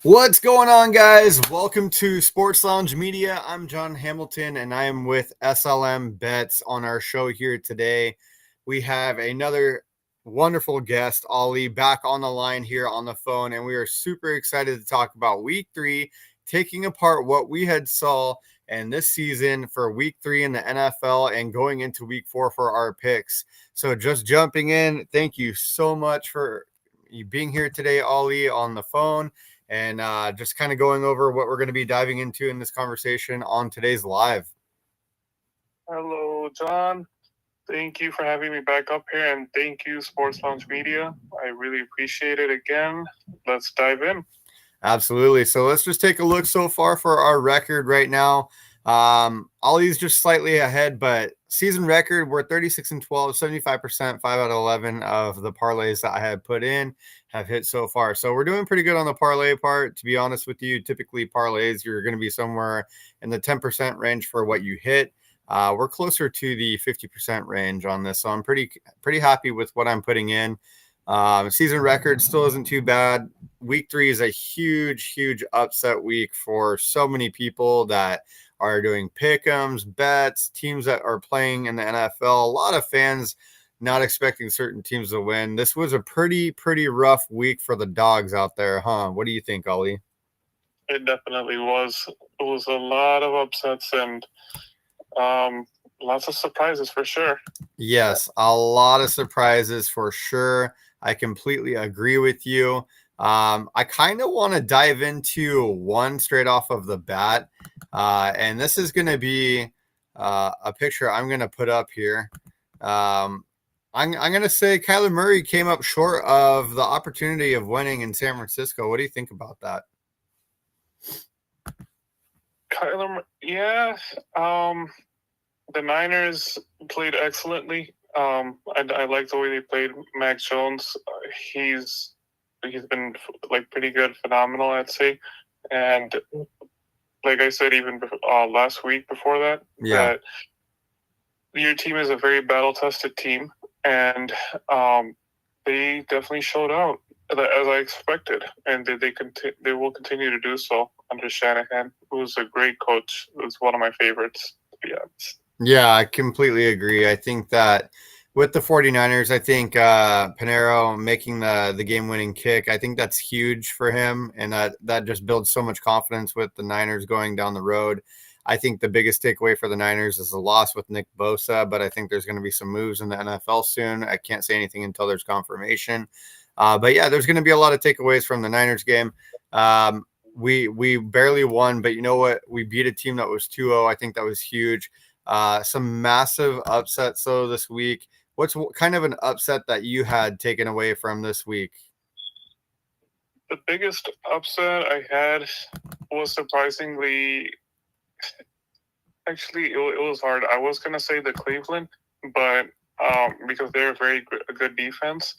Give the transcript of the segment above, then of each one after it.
What's going on, guys? Welcome to Sports Lounge Media. I'm John Hamilton, and I am with SLM Bets on our show here today. We have another wonderful guest, Ollie, back on the line here on the phone, and we are super excited to talk about Week 3, taking apart what we had saw and this season for Week 3 in the NFL and going into Week 4 for our picks. So just jumping in, thank you so much for you being here today, Ollie, on the phone. And just kind of going over what we're going to be diving into in this conversation on today's live. Hello, John. Thank you for having me back up here, and thank you, Sports Lounge Media. I really appreciate it again. Let's dive in. Absolutely. So let's just take a look so far for our record right now. Ollie's just slightly ahead, but season record, we're 36-12, 75%, 5 out of 11 of the parlays that I had put in have hit so far. So we're doing pretty good on the parlay part. To be honest with you, typically parlays, you're going to be somewhere in the 10% range for what you hit. We're closer to the 50% range on this. So I'm pretty happy with what I'm putting in. Season record still isn't too bad. Week 3 is a huge upset week for so many people that are doing pick'ems, bets, teams that are playing in the NFL. A lot of fans not expecting certain teams to win. This was a pretty rough week for the dogs out there, huh? What do you think, Ollie? It definitely was. It was a lot of upsets and lots of surprises for sure. Yes, a lot of surprises for sure. I completely agree with you. I kind of want to dive into one straight off of the bat. And this is going to be a picture I'm going to put up here. I'm going to say Kyler Murray came up short of the opportunity of winning in San Francisco. What do you think about that? Kyler, yeah. The Niners played excellently. I like the way they played Mac Jones. He's been like pretty good, phenomenal, I'd say. And like I said, even last week before that, that your team is a very battle-tested team, and they definitely showed out as I expected, and they will continue to do so under Shanahan, who's a great coach. Who's one of my favorites, to be honest. Yeah, I completely agree. I think that with the 49ers, I think Pinheiro making the game-winning kick, I think that's huge for him, and that just builds so much confidence with the Niners going down the road. I think the biggest takeaway for the Niners is the loss with Nick Bosa, but I think there's going to be some moves in the NFL soon. I can't say anything until there's confirmation. But yeah, there's going to be a lot of takeaways from the Niners game. We barely won, but you know what? We beat a team that was 2-0. I think that was huge. Some massive upsets though this week. What's kind of an upset that you had taken away from this week? The biggest upset I had was surprisingly, actually, it was hard. I was gonna say the Cleveland, but because they're a good defense,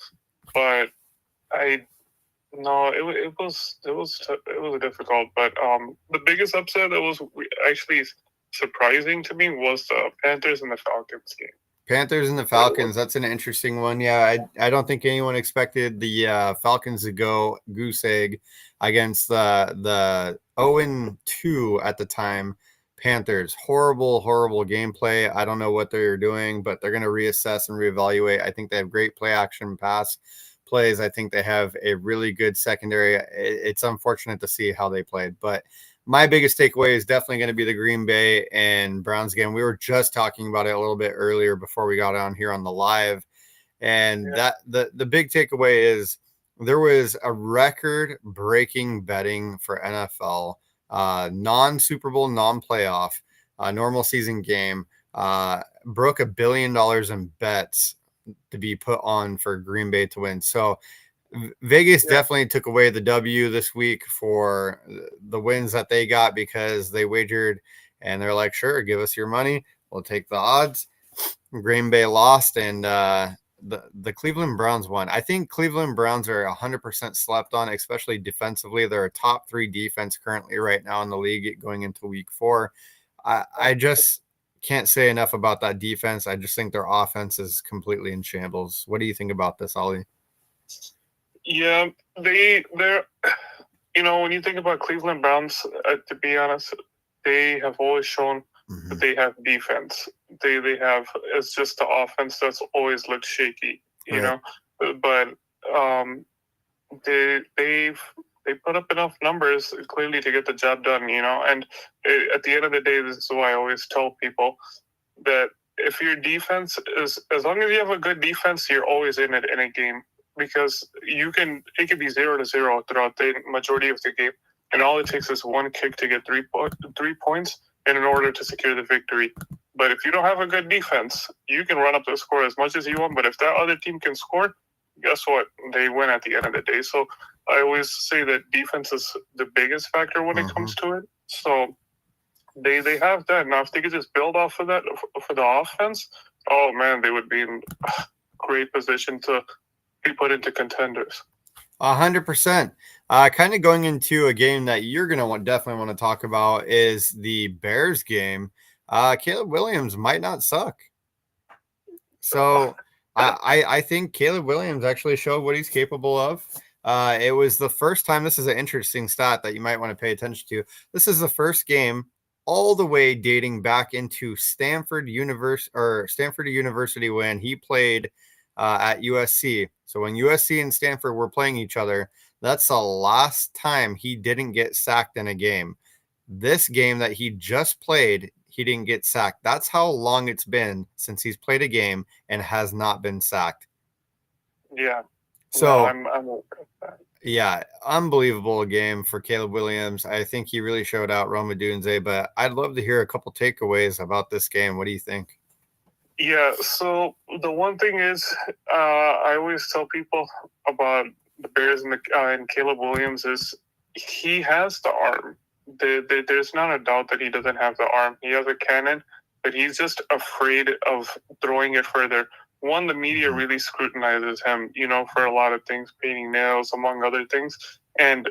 but it was difficult. But the biggest upset that was actually surprising to me was the Panthers and the Falcons game. Panthers and the Falcons. That's an interesting one. Yeah, I don't think anyone expected the Falcons to go goose egg against the 0-2 at the time Panthers. Horrible gameplay. I don't know what they're doing, but they're going to reassess and reevaluate. I think they have great play action pass plays. I think they have a really good secondary. It's unfortunate to see how they played, but my biggest takeaway is definitely going to be the Green Bay and Browns game. We were just talking about it a little bit earlier before we got on here on the live. And that the big takeaway is there was a record-breaking betting for NFL, non-Super Bowl, non-playoff, normal season game, broke $1 billion in bets to be put on for Green Bay to win. So Vegas definitely took away the W this week for the wins that they got because they wagered and they're like, sure, give us your money. We'll take the odds. Green Bay lost and the Cleveland Browns won. I think Cleveland Browns are 100% slept on, especially defensively. They're a top 3 defense currently right now in the league going into week 4. I just can't say enough about that defense. I just think their offense is completely in shambles. What do you think about this, Ollie? Yeah, they're when you think about Cleveland Browns, to be honest, they have always shown that they have defense. They have, it's just the offense that's always looked shaky, Right. But they put up enough numbers clearly to get the job done, And at the end of the day, this is why I always tell people that if your defense is, as long as you have a good defense, you're always in it in a game, because it could be 0-0 throughout the majority of the game, and all it takes is one kick to get 3 points, and in order to secure the victory. But if you don't have a good defense, you can run up the score as much as you want. But if that other team can score, guess what? They win at the end of the day. So I always say that defense is the biggest factor when it comes to it. So they have that. Now, if they could just build off of that for the offense, oh man, they would be in great position to be put into contenders. 100%. Kind of going into a game that you're gonna definitely want to talk about is the Bears game. Caleb Williams might not suck. So I think Caleb Williams actually showed what he's capable of. It was the first time. This is an interesting stat that you might want to pay attention to. This is the first game all the way dating back into Stanford University when he played at USC. So when USC and Stanford were playing each other, that's the last time he didn't get sacked in a game. This game that he just played, he didn't get sacked. That's how long it's been since he's played a game and has not been sacked. Yeah. So I'm okay with that. Yeah, unbelievable game for Caleb Williams. I think he really showed out Rome Odunze, but I'd love to hear a couple takeaways about this game. What do you think? Yeah, so the one thing is, I always tell people about the Bears and Caleb Williams is he has the arm. There's not a doubt that he doesn't have the arm. He has a cannon, but he's just afraid of throwing it further. One, the media really scrutinizes him, for a lot of things, painting nails, among other things. And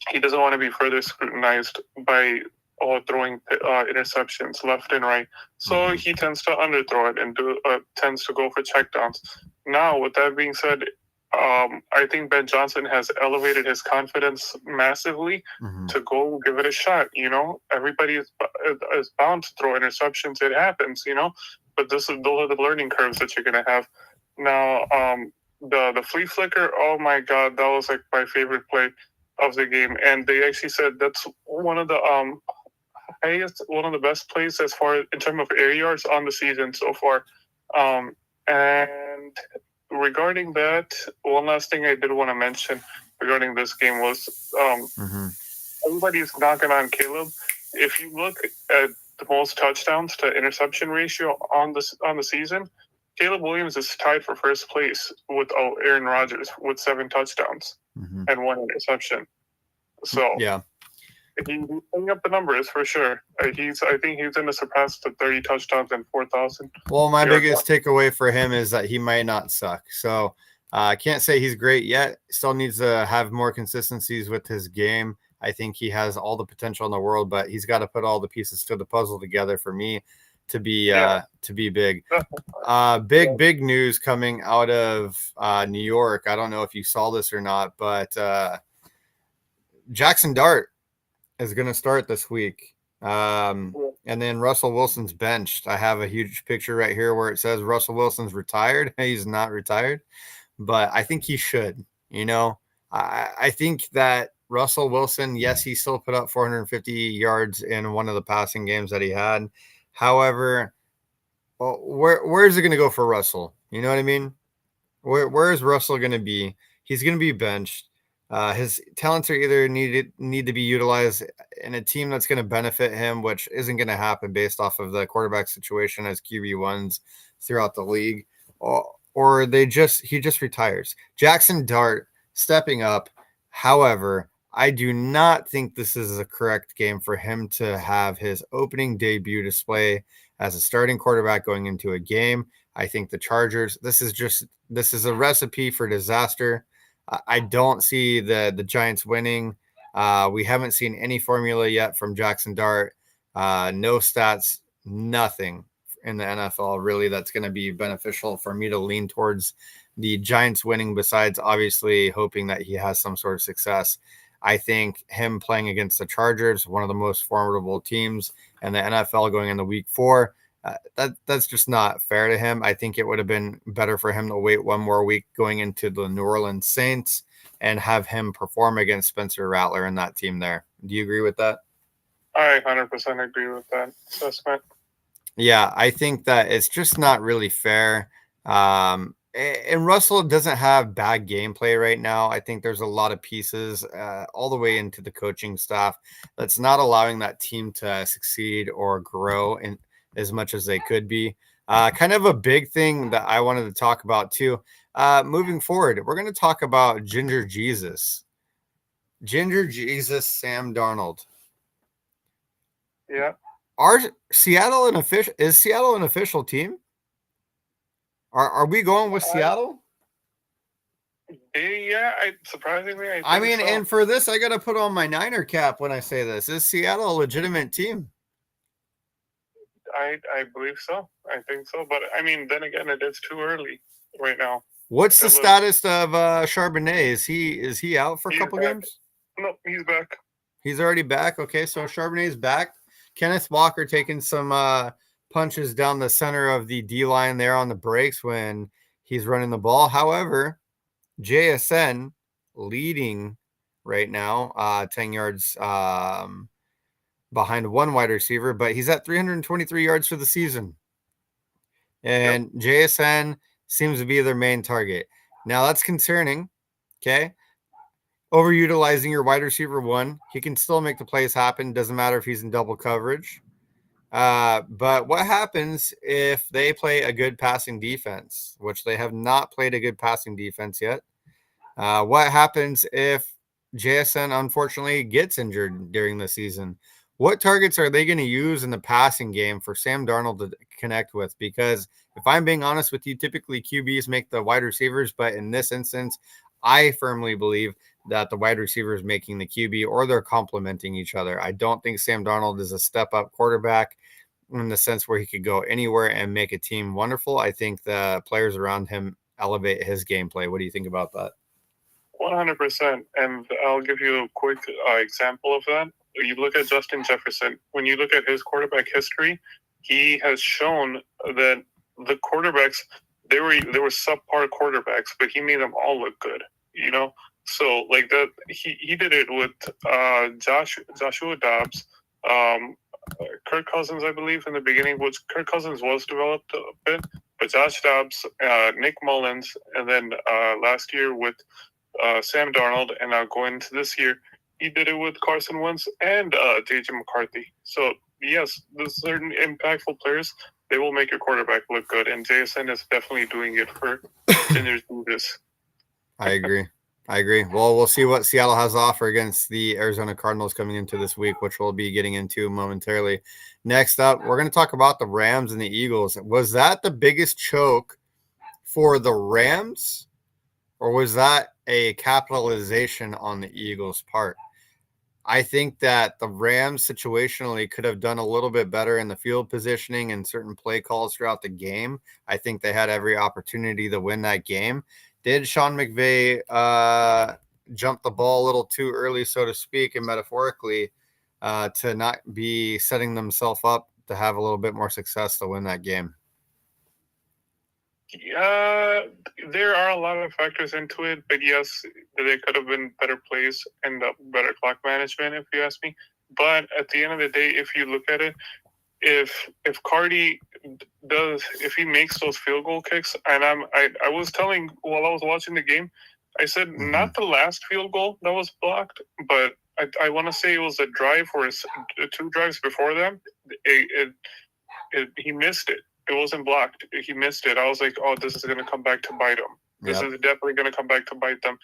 he doesn't want to be further scrutinized by throwing interceptions left and right. So he tends to underthrow it and tends to go for checkdowns. Now, with that being said, I think Ben Johnson has elevated his confidence massively to go give it a shot. Everybody is bound to throw interceptions. It happens, but those are the learning curves that you're going to have. Now, the flea flicker, oh my God, that was like my favorite play of the game. And they actually said that's one of the one of the best plays as far in terms of air yards on the season so far. And regarding that, one last thing I did want to mention regarding this game was everybody's knocking on Caleb. If you look at the most touchdowns to interception ratio on the season, Caleb Williams is tied for first place with Aaron Rodgers with 7 touchdowns and 1 interception. So yeah, he's putting up the numbers for sure. I think he's going to surpass the 30 touchdowns and 4,000. Well, my biggest takeaway for him is that he might not suck. So I can't say he's great yet. Still needs to have more consistencies with his game. I think he has all the potential in the world, but he's got to put all the pieces to the puzzle together for me to be big. Big news coming out of New York. I don't know if you saw this or not, but Jackson Dart is going to start this week. And then Russell Wilson's benched. I have a huge picture right here where it says Russell Wilson's retired. He's not retired, but I think he should. I think that Russell Wilson, yes, he still put up 450 yards in one of the passing games that he had. However, where is it going to go for Russell? You know what I mean? Where is Russell going to be? He's going to be benched. His talents are either need to be utilized in a team that's going to benefit him, which isn't going to happen based off of the quarterback situation as QB1s throughout the league, or he just retires. Jackson Dart stepping up. However, I do not think this is a correct game for him to have his opening debut display as a starting quarterback going into a game. I think the Chargers, this is a recipe for disaster. I don't see the Giants winning. We haven't seen any formula yet from Jackson Dart. No stats, nothing in the NFL really that's going to be beneficial for me to lean towards the Giants winning, besides obviously hoping that he has some sort of success. I think him playing against the Chargers, one of the most formidable teams in the NFL going into week 4, that's just not fair to him. I think it would have been better for him to wait one more week going into the New Orleans Saints and have him perform against Spencer Rattler and that team there. Do you agree with that? I 100% agree with that assessment. Yeah, I think that it's just not really fair. And Russell doesn't have bad gameplay right now. I think there's a lot of pieces all the way into the coaching staff that's not allowing that team to succeed or grow in as much as they could be. Kind of a big thing that I wanted to talk about too. Moving forward, we're going to talk about Ginger Jesus. Ginger Jesus, Sam Darnold. Yeah. Is Seattle an official team? Are we going with Seattle? Yeah, surprisingly, I mean, so. And for this, I got to put on my Niner cap when I say this. Is Seattle a legitimate team? I believe so. I think so. But, I mean, then again, it is too early right now. What's the status of Charbonnet? Is he out for a couple games? No, he's back. He's already back? Okay, so Charbonnet's back. Kenneth Walker taking some punches down the center of the D-line there on the breaks when he's running the ball. However, JSN leading right now, 10 yards behind one wide receiver, but he's at 323 yards for the season. And JSN seems to be their main target. Now, that's concerning, okay? Overutilizing your wide receiver 1. He can still make the plays happen. Doesn't matter if he's in double coverage. But what happens if they play a good passing defense, which they have not played a good passing defense yet? What happens if JSN unfortunately gets injured during the season? What targets are they going to use in the passing game for Sam Darnold to connect with? Because if I'm being honest with you, typically QBs make the wide receivers, but in this instance, I firmly believe that the wide receiver is making the QB or they're complementing each other. I don't think Sam Darnold is a step-up quarterback in the sense where he could go anywhere and make a team wonderful. I think the players around him elevate his gameplay. What do you think about that? 100%. And I'll give you a quick example of that. You look at Justin Jefferson. When you look at his quarterback history, he has shown that the quarterbacks, they were subpar quarterbacks, but he made them all look good, you know? So like that, he did it with Joshua Dobbs, Kirk Cousins, I believe, in the beginning, which Kirk Cousins was developed a bit, but Josh Dobbs, Nick Mullins, and then last year with Sam Darnold, and now going into this year, he did it with Carson Wentz and JJ McCarthy. So, yes, there's certain impactful players, they will make your quarterback look good, and JSN is definitely doing it for Ginger Jesus. I agree. Well, we'll see what Seattle has to offer against the Arizona Cardinals coming into this week, which we'll be getting into momentarily. Next up, we're going to talk about the Rams and the Eagles. Was that the biggest choke for the Rams, or was that a capitalization on the Eagles' part? I think that the Rams situationally could have done a little bit better in the field positioning and certain play calls throughout the game. I think they had every opportunity to win that game. Did Sean McVay jump the ball a little too early, so to speak, and metaphorically, to not be setting themselves up to have a little bit more success to win that game? There are a lot of factors into it, but yes, there could have been better plays and better clock management, if you ask me. But at the end of the day, if you look at it, if Cardi if he makes those field goal kicks, and I was telling while I was watching the game, I said not the last field goal that was blocked, but I want to say it was a drive or 2 drives before them. He missed it. It wasn't blocked. He missed it. I was like, oh, this is going to come back to bite him. This is definitely going to come back to bite them.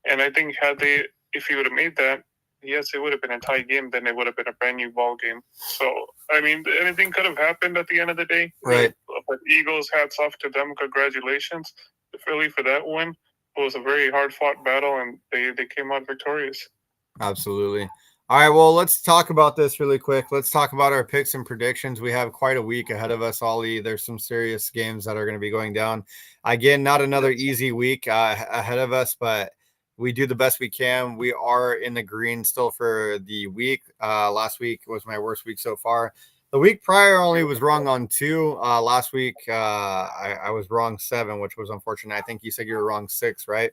And I think if he would have made that, yes, it would have been a tie game. Then it would have been a brand new ball game. So, I mean, anything could have happened at the end of the day. Right. But Eagles, hats off to them. Congratulations to Philly for that win. It was a very hard-fought battle, and they came out victorious. Absolutely. All right, well, let's talk about this really quick. Let's talk about our picks and predictions. We have quite a week ahead of us, Ollie. There's some serious games that are going to be going down. Again, not another easy week ahead of us, but we do the best we can. We are in the green still for the week. Last week was my worst week so far. The week prior only was wrong on 2. Last week I was wrong 7, which was unfortunate. I think you said you were wrong 6, right?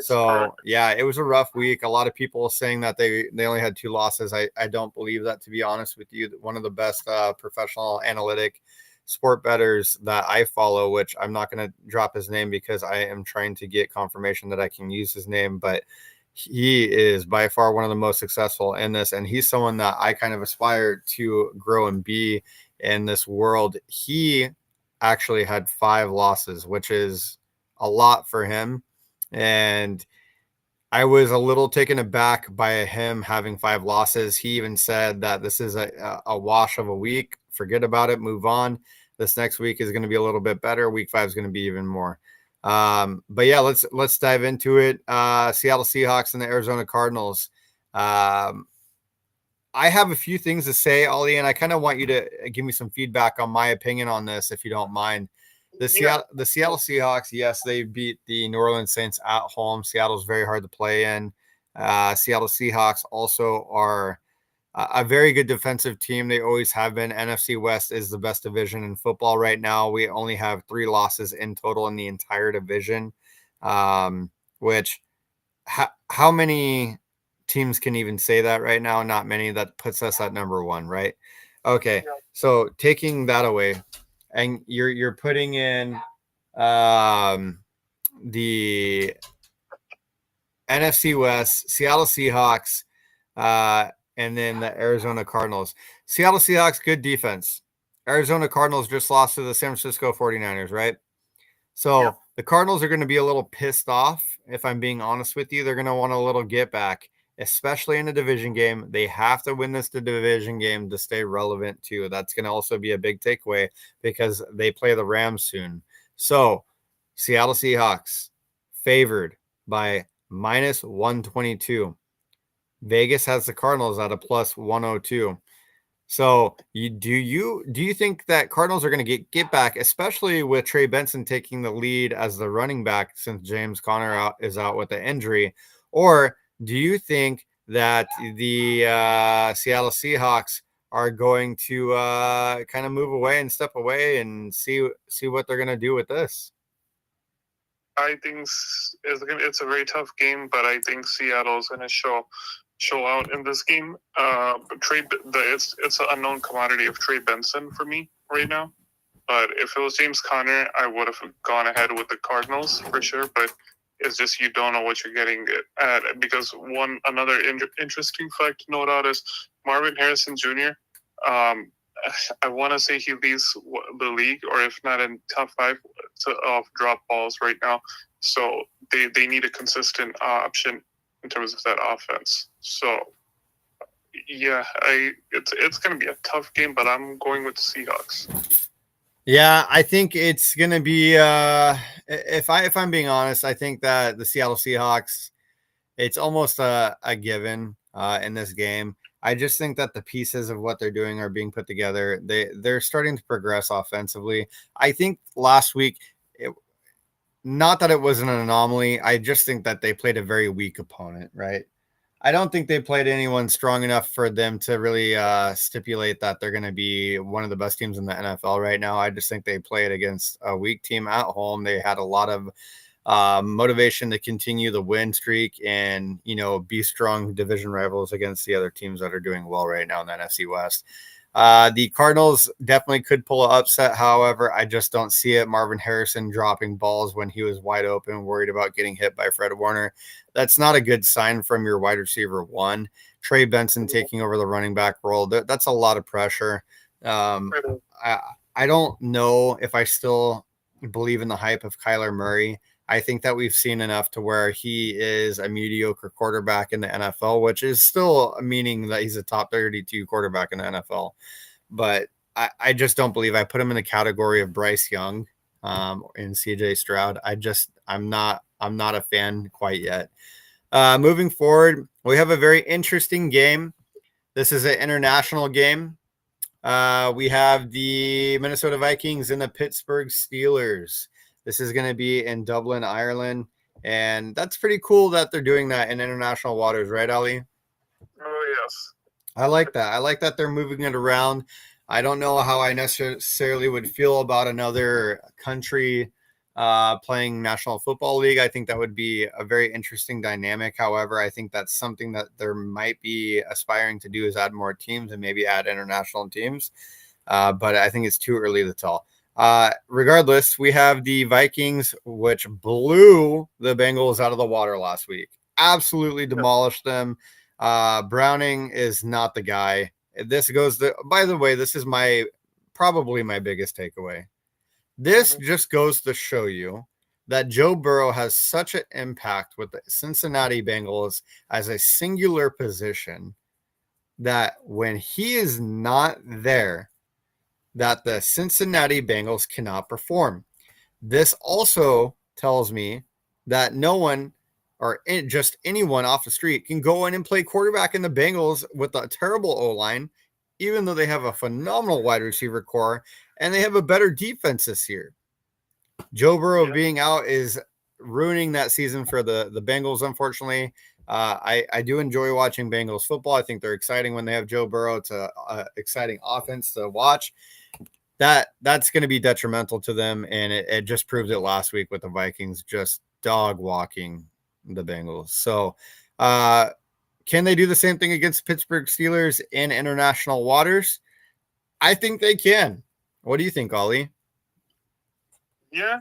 So yeah, it was a rough week. A lot of people saying that they only had 2 losses. I don't believe that, to be honest with you. One of the best professional analytic sport bettors that I follow, which I'm not going to drop his name because I am trying to get confirmation that I can use his name, but he is by far one of the most successful in this, and he's someone that I kind of aspire to grow and be in this world. He actually had 5 losses, which is a lot for him. And I was a little taken aback by him having 5 losses. He even said that this is a wash of a week. Forget about it. Move on. This next week is going to be a little bit better. Week 5 is going to be even more. But yeah, let's dive into it. Seattle Seahawks and the Arizona Cardinals. I have a few things to say, Ollie, and I kind of want you to give me some feedback on my opinion on this, if you don't mind. The Seattle Seahawks, yes, they beat the New Orleans Saints at home. Seattle's very hard to play in. Seattle Seahawks also are a very good defensive team. They always have been. NFC West is the best division in football right now. We only have 3 losses in total in the entire division, which how many teams can even say that right now? Not many. That puts us at number 1, right? Okay, so taking that away, and you're putting in the NFC West, Seattle Seahawks, and then the Arizona Cardinals. Seattle Seahawks, good defense. Arizona Cardinals just lost to the San Francisco 49ers, right? So the Cardinals are going to be a little pissed off, if I'm being honest with you. They're going to want a little get back, especially in a division game. They have to win this division game to stay relevant too. That's going to also be a big takeaway because they play the Rams soon. So Seattle Seahawks favored by minus 122. Vegas has the Cardinals at a plus 102. So do you think that Cardinals are going to get back, especially with Trey Benson taking the lead as the running back since James Conner is out with the injury? Or do you think that the Seattle Seahawks are going to kind of move away and step away and see what they're going to do with this? I think it's a very tough game, but I think Seattle is going to show out in this game. It's an unknown commodity of Trey Benson for me right now. But if it was James Conner, I would have gone ahead with the Cardinals for sure. But it's just you don't know what you're getting at, because another interesting fact to note out is Marvin Harrison Jr. I want to say he leads the league, or if not in top 5 of drop balls right now. So they need a consistent option in terms of that offense. So yeah, it's going to be a tough game, but I'm going with the Seahawks. Yeah, I think it's going to be if I'm being honest, I think that the Seattle Seahawks, it's almost a given in this game. I just think that the pieces of what they're doing are being put together. They're starting to progress offensively. I think last week, not that it was an anomaly. I just think that they played a very weak opponent, right? I don't think they played anyone strong enough for them to really stipulate that they're going to be one of the best teams in the NFL right now. I just think they played against a weak team at home. They had a lot of motivation to continue the win streak and, be strong division rivals against the other teams that are doing well right now in the NFC West. The Cardinals definitely could pull an upset. However, I just don't see it. Marvin Harrison dropping balls when he was wide open, worried about getting hit by Fred Warner. That's not a good sign from your wide receiver 1. Trey Benson taking over the running back role. That's a lot of pressure. I don't know if I still believe in the hype of Kyler Murray. I think that we've seen enough to where he is a mediocre quarterback in the NFL, which is still meaning that he's a top 32 quarterback in the NFL. But I just don't believe. I put him in the category of Bryce Young and CJ Stroud. I'm not a fan quite yet. Moving forward, we have a very interesting game. This is an international game. We have the Minnesota Vikings and the Pittsburgh Steelers. This is going to be in Dublin, Ireland. And that's pretty cool that they're doing that in international waters, right, Ali? Oh yes. I like that. I like that they're moving it around. I don't know how I necessarily would feel about another country playing National Football League. I think that would be a very interesting dynamic. However, I think that's something that there might be aspiring to do is add more teams and maybe add international teams. But I think it's too early to tell. Regardless, we have the Vikings, which blew the Bengals out of the water last week. Absolutely demolished them. Browning is not the guy. This goes the, by the way, this is probably my biggest takeaway. This just goes to show you that Joe Burrow has such an impact with the Cincinnati Bengals as a singular position that when he is not there, that the Cincinnati Bengals cannot perform. This also tells me that no one or just anyone off the street can go in and play quarterback in the Bengals with a terrible O-line, even though they have a phenomenal wide receiver core and they have a better defense this year. Joe Burrow being out is ruining that season for the Bengals, unfortunately. I do enjoy watching Bengals football. I think they're exciting when they have Joe Burrow. It's a exciting offense to watch. That's going to be detrimental to them, and it just proved it last week with the Vikings just dog walking the Bengals. So, can they do the same thing against Pittsburgh Steelers in international waters? I think they can. What do you think, Ollie? Yeah,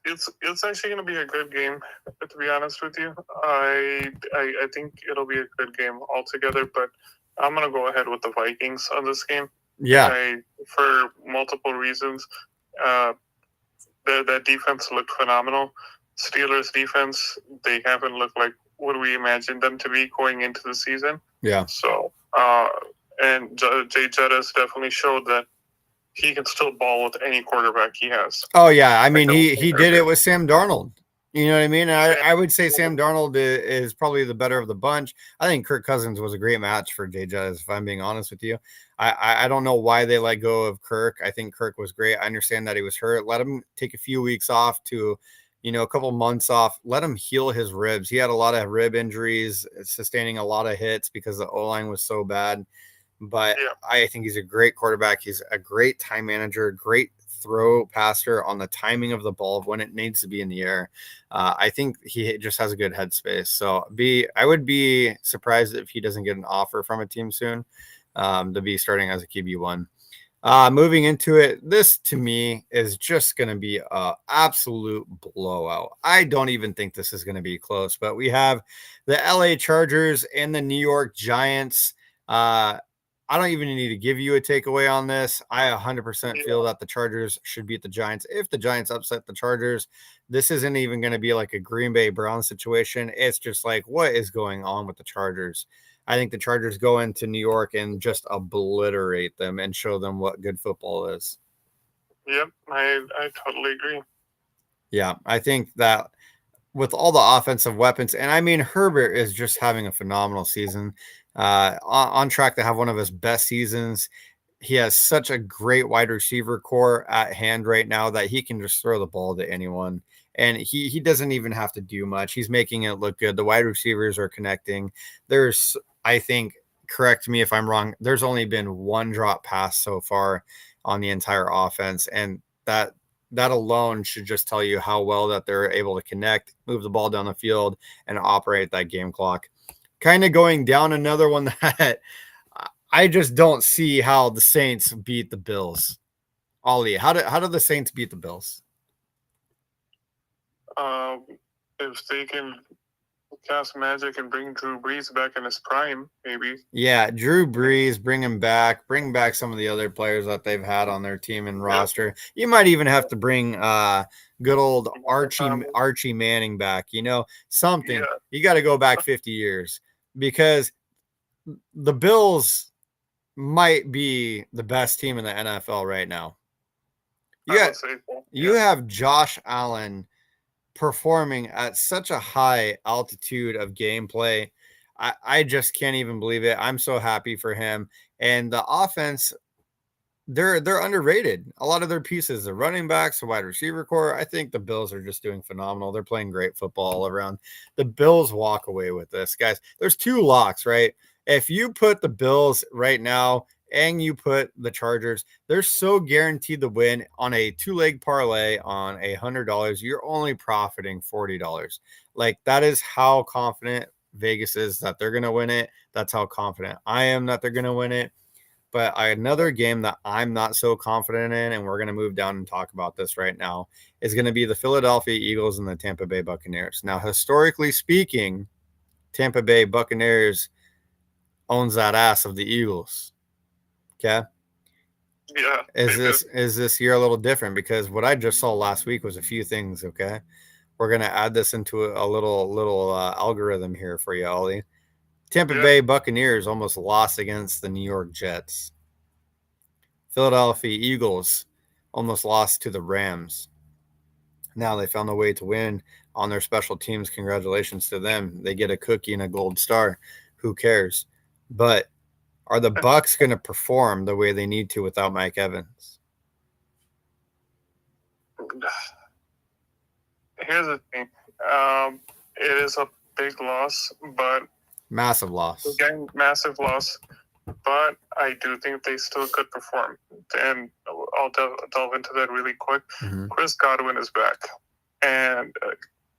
it's actually going to be a good game. To be honest with you, I think it'll be a good game altogether. But I'm going to go ahead with the Vikings on this game. Yeah, for multiple reasons. That defense looked phenomenal. Steelers defense, they haven't looked like what we imagined them to be going into the season. yeah. So, and Jay Jettis definitely showed that he can still ball with any quarterback he has. Oh yeah, I mean he did it with Sam Darnold. You know what I mean? I would say Sam Darnold is probably the better of the bunch. I think Kirk Cousins was a great match for Jay Jettis, if I'm being honest with you. I don't know why they let go of Kirk. I think Kirk was great. I understand that he was hurt. Let him take a few weeks off to, a couple months off. Let him heal his ribs. He had a lot of rib injuries, sustaining a lot of hits because the O-line was so bad. But I think he's a great quarterback. He's a great time manager, great throw passer on the timing of the ball when it needs to be in the air. I think he just has a good headspace. So I would be surprised if he doesn't get an offer from a team soon to be starting as a QB1. Moving into it, this to me is just going to be an absolute blowout. I don't even think this is going to be close, but we have the LA Chargers and the New York Giants. I don't even need to give you a takeaway on this. I 100% feel that the Chargers should beat the Giants. If the Giants upset the Chargers, this isn't even going to be like a Green Bay Browns situation. It's just like, what is going on with the Chargers? I think the Chargers go into New York and just obliterate them and show them what good football is. Yep, I totally agree. Yeah, I think that with all the offensive weapons, and I mean, Herbert is just having a phenomenal season, on track to have one of his best seasons. He has such a great wide receiver core at hand right now that he can just throw the ball to anyone. And he doesn't even have to do much. He's making it look good. The wide receivers are connecting. There's, I think, correct me if I'm wrong, there's only been one drop pass so far on the entire offense. And that alone should just tell you how well that they're able to connect, move the ball down the field, and operate that game clock. Kind of going down another one that I just don't see how the Saints beat the Bills. Ollie, how do the Saints beat the Bills? If they can cast magic and bring Drew Brees back in his prime, maybe. Yeah, Drew Brees, bring back some of the other players that they've had on their team and roster. You might even have to bring good old Archie Manning back. Something. Yeah. You got to go back 50 years because the Bills might be the best team in the NFL right now. You have Josh Allen performing at such a high altitude of gameplay. I just can't even believe it. I'm so happy for him. And the offense, they're underrated. A lot of their pieces, the running backs, the wide receiver core. I think the Bills are just doing phenomenal. They're playing great football all around. The Bills walk away with this, guys. There's two locks, right? If you put the Bills right now and you put the Chargers, they're so guaranteed to win on a two-leg parlay on $100. You're only profiting $40. Like, that is how confident Vegas is that they're going to win it. That's how confident I am that they're going to win it. But another game that I'm not so confident in, and we're going to move down and talk about this right now, is going to be the Philadelphia Eagles and the Tampa Bay Buccaneers. Now, historically speaking, Tampa Bay Buccaneers owns that ass of the Eagles. Okay. Yeah. Is this year a little different? Because what I just saw last week was a few things. Okay. We're going to add this into a little algorithm here for you, Ollie. Tampa Bay Buccaneers almost lost against the New York Jets. Philadelphia Eagles almost lost to the Rams. Now they found a way to win on their special teams. Congratulations to them. They get a cookie and a gold star. Who cares? But are the Bucs going to perform the way they need to without Mike Evans? Here's the thing. It is a big loss, but massive loss. Again, massive loss. But I do think they still could perform. And I'll delve into that really quick. Mm-hmm. Chris Godwin is back. And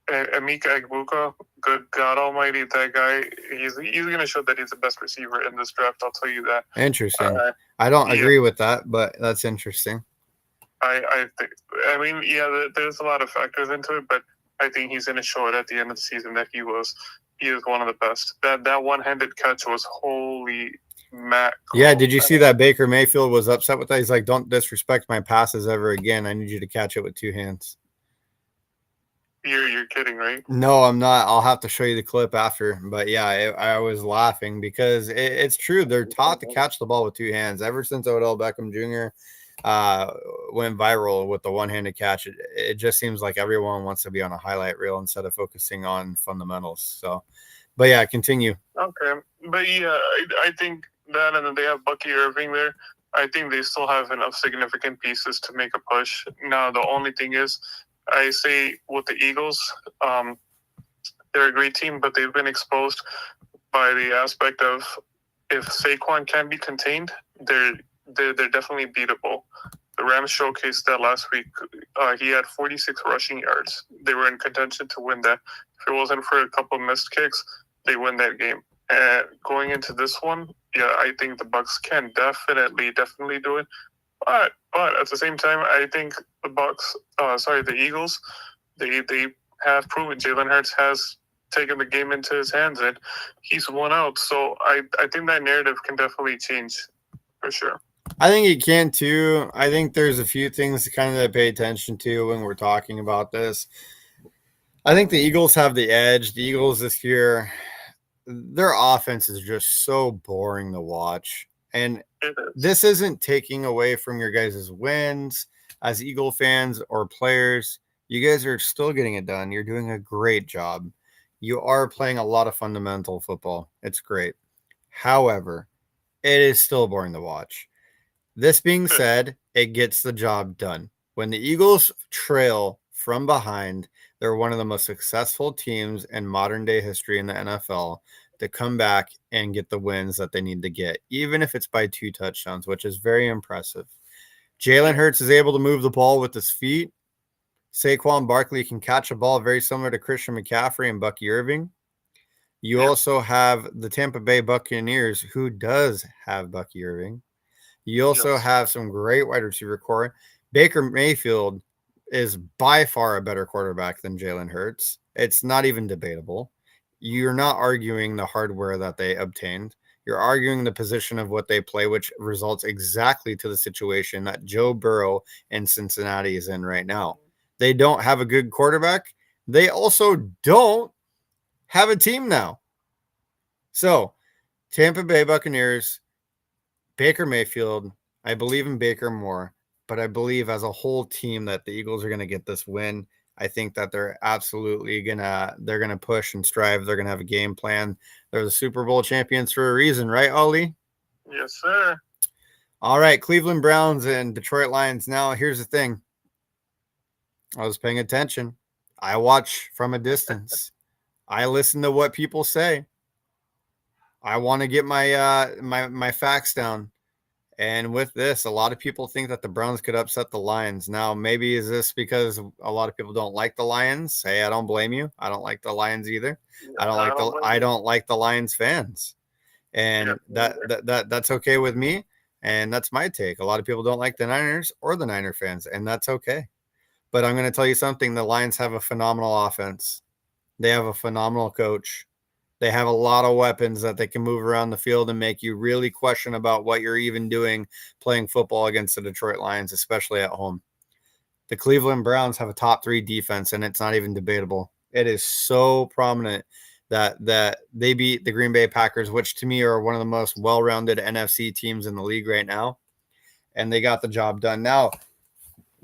Emeka Egbuka, good God almighty, that guy, he's going to show that he's the best receiver in this draft. I'll tell you that. Interesting. I don't agree with that, but that's interesting. I mean, there's a lot of factors into it, but I think he's going to show it at the end of the season that he is one of the best. That one-handed catch was holy mackerel. Yeah, did you see that Baker Mayfield was upset with that? He's like, don't disrespect my passes ever again. I need you to catch it with two hands. You're kidding, right? No, I'm not. I'll have to show you the clip after. But yeah, I was laughing because it's true. They're taught to catch the ball with two hands. Ever since Odell Beckham Jr. Went viral with the one-handed catch, it just seems like everyone wants to be on a highlight reel instead of focusing on fundamentals. So, but yeah, continue. Okay, but yeah, I think that, and then they have Bucky Irving there. I think they still have enough significant pieces to make a push. Now, the only thing is, I say with the Eagles, they're a great team, but they've been exposed by the aspect of if Saquon can be contained, they're definitely beatable. The Rams showcased that last week. He had 46 rushing yards. They were in contention to win that. If it wasn't for a couple missed kicks, they win that game. And going into this one, yeah, I think the Bucs can definitely do it. But at the same time, I think the Eagles, they have proven Jalen Hurts has taken the game into his hands and he's won out. So I think that narrative can definitely change for sure. I think it can too. I think there's a few things to kind of pay attention to when we're talking about this. I think the Eagles have the edge. The Eagles this year, their offense is just so boring to watch. And this isn't taking away from your guys' wins as Eagle fans or players. You guys are still getting it done. You're doing a great job. You are playing a lot of fundamental football. It's great. However, it is still boring to watch. This being said, it gets the job done. When the Eagles trail from behind, they're one of the most successful teams in modern day history in the NFL to come back and get the wins that they need to get, even if it's by 2 touchdowns, which is very impressive. Jalen Hurts is able to move the ball with his feet. Saquon Barkley can catch a ball very similar to Christian McCaffrey and Bucky Irving. You also have the Tampa Bay Buccaneers, who does have Bucky Irving. You also have some great wide receiver core. Baker Mayfield is by far a better quarterback than Jalen Hurts. It's not even debatable. You're not arguing the hardware that they obtained. You're arguing the position of what they play, which results exactly to the situation that Joe Burrow in Cincinnati is in right now. They don't have a good quarterback. They also don't have a team now. So, Tampa Bay Buccaneers, Baker Mayfield, I believe in Baker more, but I believe as a whole team that the Eagles are going to get this win. I think that they're absolutely they're gonna push and strive. They're gonna have a game plan. They're the Super Bowl champions for a reason, right, Ollie? Yes, sir. All right, Cleveland Browns and Detroit Lions. Now, here's the thing. I was paying attention. I watch from a distance. I listen to what people say. I want to get my facts down. And with this, a lot of people think that the Browns could upset the Lions. Now, maybe is this because a lot of people don't like the Lions? Hey, I don't blame you. I don't like the Lions either. I don't like the Lions fans. And that's okay with me. And that's my take. A lot of people don't like the Niners or the Niner fans, and that's okay. But I'm going to tell you something. The Lions have a phenomenal offense. They have a phenomenal coach. They have a lot of weapons that they can move around the field and make you really question about what you're even doing playing football against the Detroit Lions, especially at home. The Cleveland Browns have a top 3 defense, and it's not even debatable. It is so prominent that they beat the Green Bay Packers, which to me are one of the most well-rounded NFC teams in the league right now, and they got the job done. Now,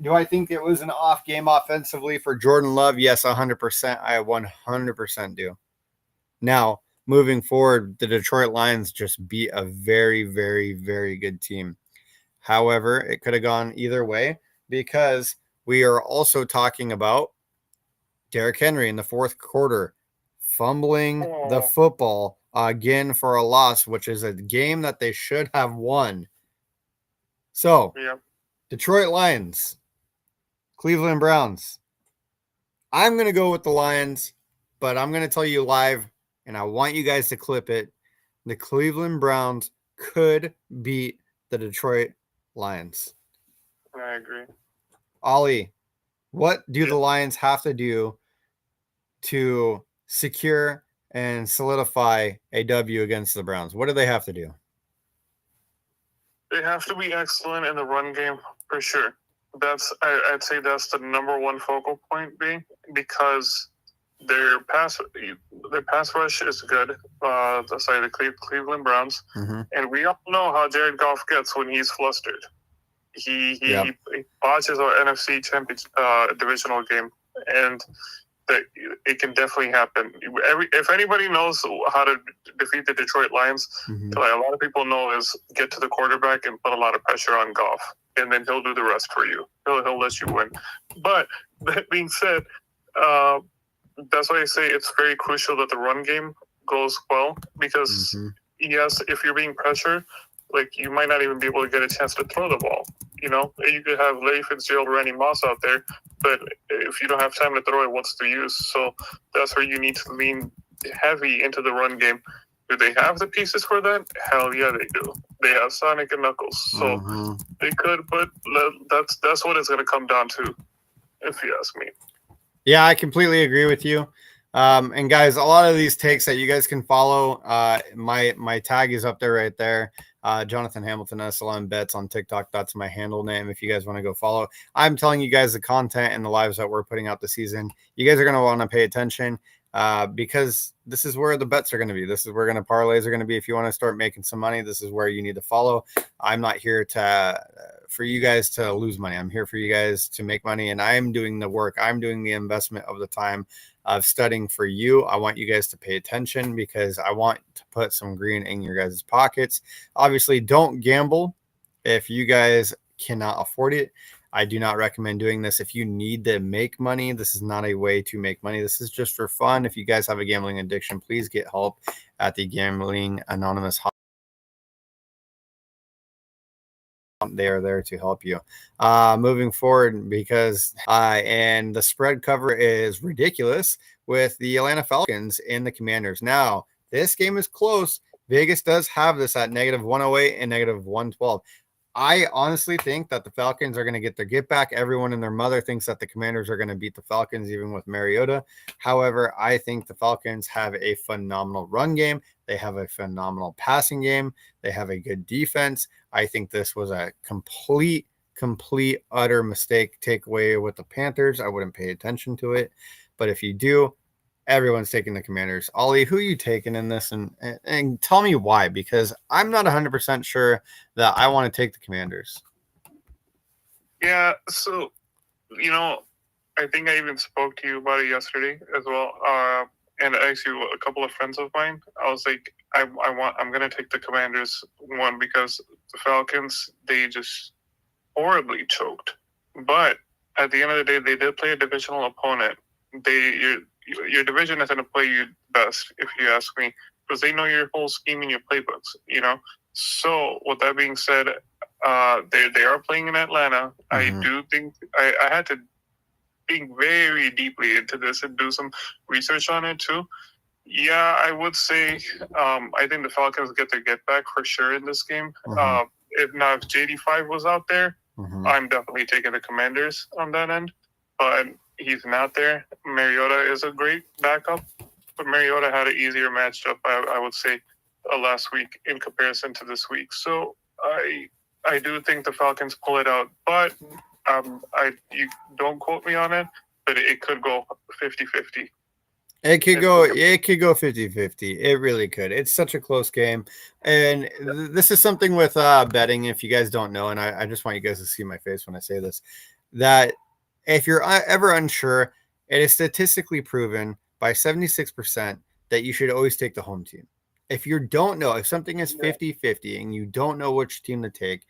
do I think it was an off game offensively for Jordan Love? Yes, 100%. I 100% do. Now, moving forward, the Detroit Lions just beat a very, very, very good team. However, it could have gone either way because we are also talking about Derrick Henry in the fourth quarter fumbling the football again for a loss, which is a game that they should have won. So, Detroit Lions, Cleveland Browns. I'm going to go with the Lions, but I'm going to tell you live, and I want you guys to clip it. The Cleveland Browns could beat the Detroit Lions. I agree. Ollie, what do the Lions have to do to secure and solidify a W against the Browns? What do they have to do? They have to be excellent in the run game for sure. I'd say that's the number one focal point, because their pass rush is good. The Cleveland Browns, and we all know how Jared Goff gets when he's flustered. He botches our NFC championship divisional game, and it can definitely happen. If anybody knows how to defeat the Detroit Lions, like a lot of people know, is get to the quarterback and put a lot of pressure on Goff, and then he'll do the rest for you. He'll let you win. But that being said, that's why I say it's very crucial that the run game goes well, because yes, if you're being pressured, like, you might not even be able to get a chance to throw the ball. You know, you could have Larry Fitzgerald or Randy Moss out there, but if you don't have time to throw it, what's the use? So that's where you need to lean heavy into the run game. Do they have the pieces for that? Hell yeah, they do. They have Sonic and Knuckles, so they could. But that's what it's going to come down to, if you ask me. Yeah, I completely agree with you. And guys, a lot of these takes that you guys can follow, my tag is up there right there. Jonathan Hamilton SLM Bets on TikTok. That's my handle name if you guys want to go follow. I'm telling you guys the content and the lives that we're putting out this season. You guys are going to want to pay attention because this is where the bets are going to be. This is where parlays are going to be. If you want to start making some money, this is where you need to follow. I'm not here for you guys to lose money. I'm here for you guys to make money, and I'm doing the work. I'm doing the investment of the time of studying for you. I want you guys to pay attention because I want to put some green in your guys' pockets. Obviously, don't gamble if you guys cannot afford it. I do not recommend doing this. If you need to make money, this is not a way to make money. This is just for fun. If you guys have a gambling addiction, please get help at the Gambling Anonymous Hotline. They are there to help you. Moving forward, because and the spread cover is ridiculous with the Atlanta Falcons and the Commanders. Now, this game is close. Vegas does have this at -108 and -112. I honestly think that the Falcons are going to get their get back. Everyone and their mother thinks that the Commanders are going to beat the Falcons, even with Mariota. However, I think the Falcons have a phenomenal run game. They have a phenomenal passing game. They have a good defense. I think this was a complete, utter mistake takeaway with the Panthers. I wouldn't pay attention to it. But if you do, everyone's taking the Commanders. Ollie, who are you taking in this? And tell me why, because I'm not 100% sure that I want to take the Commanders. Yeah, so, I think I even spoke to you about it yesterday as well. And actually, a couple of friends of mine, I was like, I'm going to take the Commanders, one, because the Falcons, they just horribly choked. But at the end of the day, they did play a divisional opponent. Your division is going to play you best, if you ask me, because they know your whole scheme and your playbooks. So with that being said, they are playing in Atlanta. Mm-hmm. I do think I had to think very deeply into this and do some research on it too. Yeah, I would say I think the Falcons get their get back for sure in this game. Mm-hmm. If not, if JD5 was out there, Mm-hmm. I'm definitely taking the Commanders on that end. But he's not there. Mariota is a great backup, but Mariota had an easier matchup, I would say, last week in comparison to this week. So I do think the Falcons pull it out, but you don't quote me on it, but it could go 50-50. It could go 50-50. It really could. It's such a close game. And this is something with betting, if you guys don't know, and I just want you guys to see my face when I say this, that if you're ever unsure, it is statistically proven by 76% that you should always take the home team. If you don't know, if something is 50-50 and you don't know which team to take,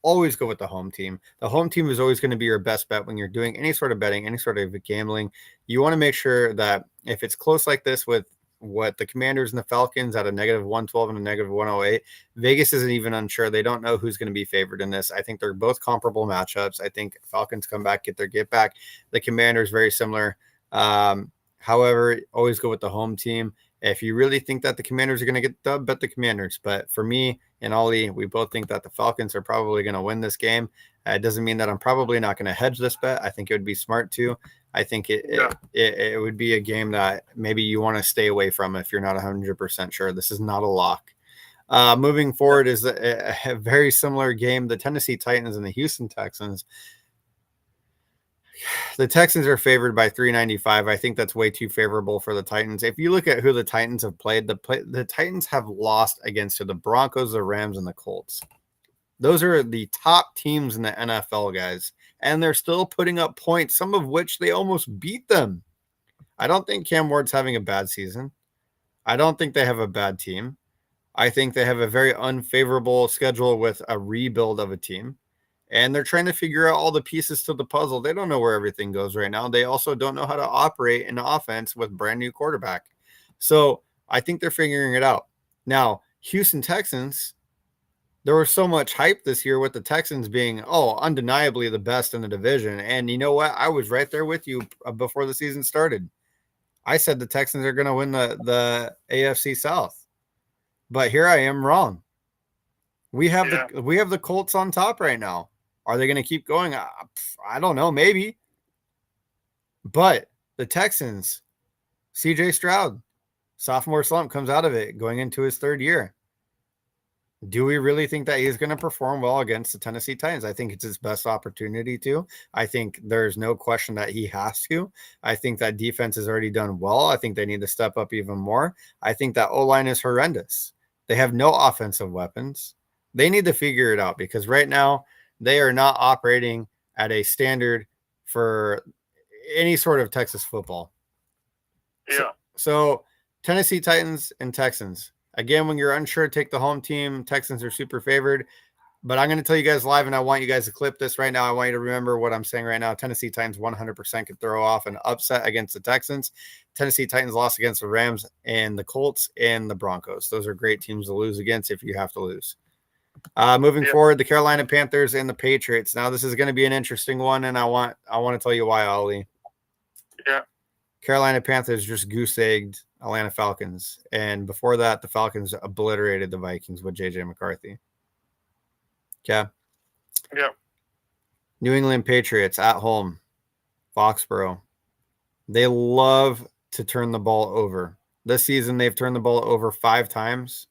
always go with the home team. The home team is always going to be your best bet when you're doing any sort of betting, any sort of gambling. You want to make sure that if it's close like this with what the Commanders and the Falcons at a -112 and a -108, Vegas isn't even unsure. They don't know who's going to be favored in this. I think they're both comparable matchups. I think Falcons come back, get back. The Commanders very similar. However, always go with the home team. If you really think that the Commanders are going to get dubbed, bet the Commanders. But for me and Ollie, we both think that the Falcons are probably going to win this game. It doesn't mean that I'm probably not going to hedge this bet. I think it would be smart to. I think it would be a game that maybe you want to stay away from if you're not 100% sure. This is not a lock. Moving forward is a very similar game. The Tennessee Titans and the Houston Texans. The Texans are favored by 395. I think that's way too favorable for the Titans. If you look at who the Titans have played, the Titans have lost against the Broncos, the Rams, and the Colts. Those are the top teams in the NFL, guys. And they're still putting up points, some of which they almost beat them. I don't think Cam Ward's having a bad season. I don't think they have a bad team. I think they have a very unfavorable schedule with a rebuild of a team. And they're trying to figure out all the pieces to the puzzle. They don't know where everything goes right now. They also don't know how to operate an offense with brand new quarterback. So I think they're figuring it out. Now, Houston Texans, there was so much hype this year with the Texans being, undeniably the best in the division. And you know what? I was right there with you before the season started. I said the Texans are going to win the AFC South. But here I am wrong. We have the Colts on top right now. Are they going to keep going? I don't know, maybe. But the Texans, CJ Stroud, sophomore slump, comes out of it going into his third year. Do we really think that he's going to perform well against the Tennessee Titans? I think it's his best opportunity to. I think there's no question that he has to. I think that defense has already done well. I think they need to step up even more. I think that O-line is horrendous. They have no offensive weapons. They need to figure it out because right now they are not operating at a standard for any sort of Texas football. Yeah. So Tennessee Titans and Texans. Again, when you're unsure, take the home team. Texans are super favored. But I'm going to tell you guys live, and I want you guys to clip this right now. I want you to remember what I'm saying right now. Tennessee Titans 100% could throw off an upset against the Texans. Tennessee Titans lost against the Rams and the Colts and the Broncos. Those are great teams to lose against if you have to lose. Moving forward, the Carolina Panthers and the Patriots. Now, this is going to be an interesting one, and I want to tell you why, Ollie. Yeah. Carolina Panthers just goose-egged Atlanta Falcons. And before that, the Falcons obliterated the Vikings with J.J. McCarthy. Okay. Yeah. New England Patriots at home, Foxborough. They love to turn the ball over. This season, they've turned the ball over 5 times.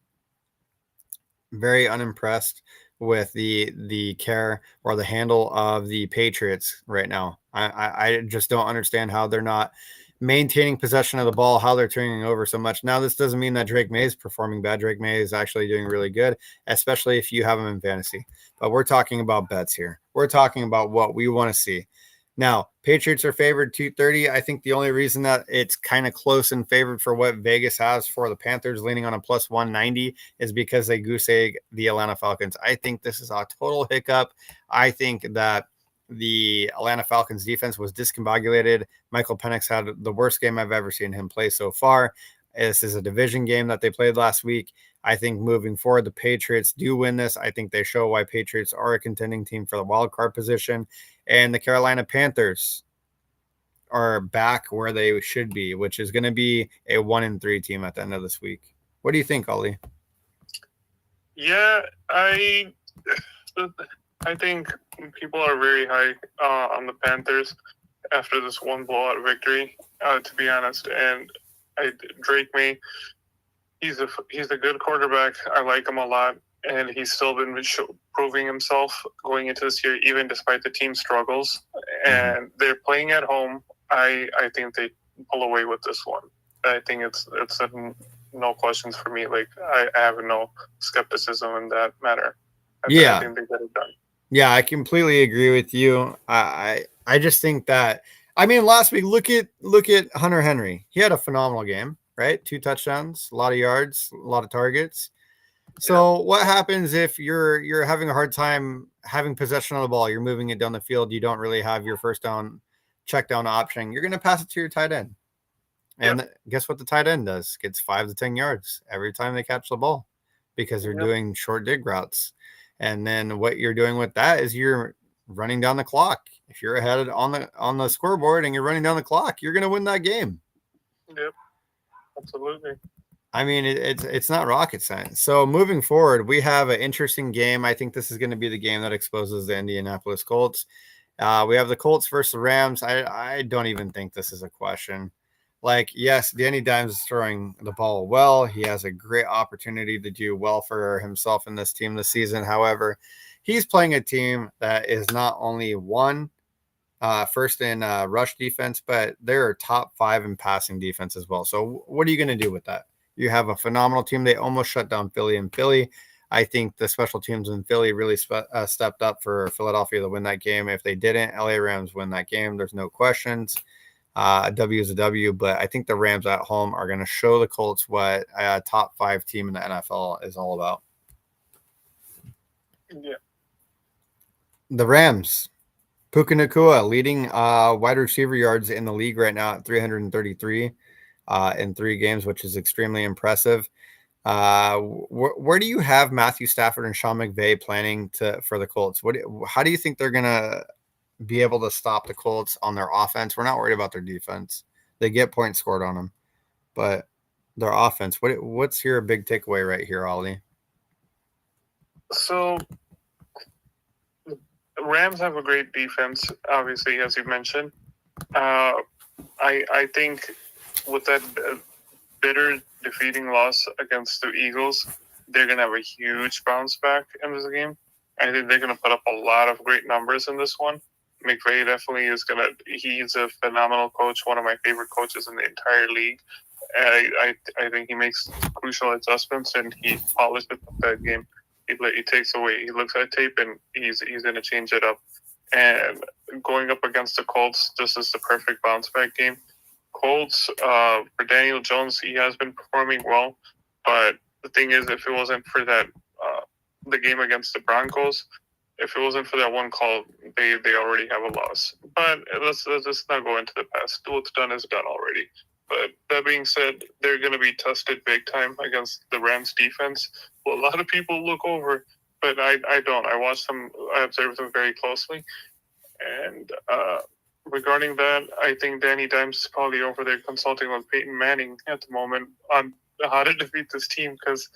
Very unimpressed with the care or the handle of the Patriots right now. I just don't understand how they're not maintaining possession of the ball, how they're turning over so much. Now, this doesn't mean that Drake May is performing bad. Drake May is actually doing really good, especially if you have him in fantasy. But we're talking about bets here. We're talking about what we want to see. Now, Patriots are favored 230. I think the only reason that it's kind of close and favored for what Vegas has for the Panthers leaning on a plus 190 is because they goose egg the Atlanta Falcons. I think this is a total hiccup. I think that the Atlanta Falcons defense was discombobulated. Michael Penix had the worst game I've ever seen him play so far. This is a division game that they played last week. I think moving forward, the Patriots do win this. I think they show why Patriots are a contending team for the wild card position. And the Carolina Panthers are back where they should be, which is going to be a 1-3 team at the end of this week. What do you think, Ollie? Yeah, I think people are very high on the Panthers after this one blowout victory. To be honest, and Drake May, he's a good quarterback. I like him a lot, and he's still been proving himself going into this year, even despite the team struggles. And they're playing at home. I think they pull away with this one. I think it's no questions for me. Like I have no skepticism in that matter. I think they get it done. Yeah, I completely agree with you. I just think that last week look at Hunter Henry. He had a phenomenal game, right? 2 touchdowns, a lot of yards, a lot of targets. So what happens if you're having a hard time having possession of the ball? You're moving it down the field. You don't really have your first down, check down option. You're going to pass it to your tight end. And guess what the tight end does? Gets 5 to 10 yards every time they catch the ball because they're doing short dig routes. And then what you're doing with that is you're running down the clock. If you're ahead on the scoreboard and you're running down the clock, you're going to win that game. Yep, absolutely. It's not rocket science. So moving forward, we have an interesting game. I think this is going to be the game that exposes the Indianapolis Colts. We have the Colts versus the Rams. I don't even think this is a question. Like, yes, Danny Dimes is throwing the ball well. He has a great opportunity to do well for himself in this team this season. However, he's playing a team that is not only first in rush defense, but they're top 5 in passing defense as well. So what are you going to do with that? You have a phenomenal team. They almost shut down Philly in Philly. I think the special teams in Philly really stepped up for Philadelphia to win that game. If they didn't, LA Rams win that game. There's no questions. A W is a W, but I think the Rams at home are going to show the Colts what a top 5 team in the NFL is all about. Yeah. The Rams, Puka Nacua leading wide receiver yards in the league right now at 333 in 3 games, which is extremely impressive. Where do you have Matthew Stafford and Sean McVay planning for the Colts? How do you think they're going to be able to stop the Colts on their offense? We're not worried about their defense. They get points scored on them, but their offense, what's your big takeaway right here, Ollie? So the Rams have a great defense, obviously, as you mentioned. I think with that bitter defeating loss against the Eagles, they're going to have a huge bounce back in this game. I think they're going to put up a lot of great numbers in this one. McVay definitely he's a phenomenal coach, one of my favorite coaches in the entire league. I think he makes crucial adjustments and he polishes that game. He takes away, he looks at tape and he's going to change it up. And going up against the Colts, this is the perfect bounce back game. Colts, for Daniel Jones, he has been performing well, but the thing is, if it wasn't for that, the game against the Broncos, if it wasn't for that one call, they already have a loss. But let's just not go into the past. What's done is done already. But that being said, they're going to be tested big time against the Rams defense. Well, a lot of people look over, but I don't. I watch them. I observe them very closely. And regarding that, I think Danny Dimes is probably over there consulting with Peyton Manning at the moment on how to defeat this team because,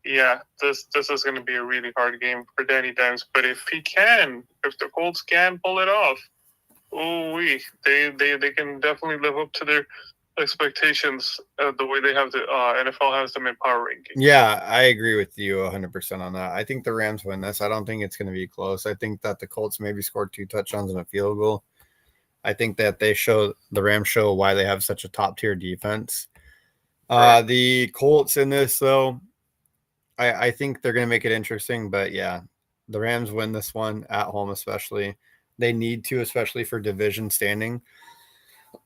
yeah, this is going to be a really hard game for Danny Dimes. But if the Colts can pull it off, they can definitely live up to their expectations the way they have the NFL has them in power rankings. Yeah, I agree with you 100% on that. I think the Rams win this. I don't think it's going to be close. I think that the Colts maybe scored 2 touchdowns and a field goal. I think that the Rams show why they have such a top tier defense. Right. The Colts in this though, I think they're going to make it interesting, but yeah, the Rams win this one at home, especially. They need to, especially for division standing.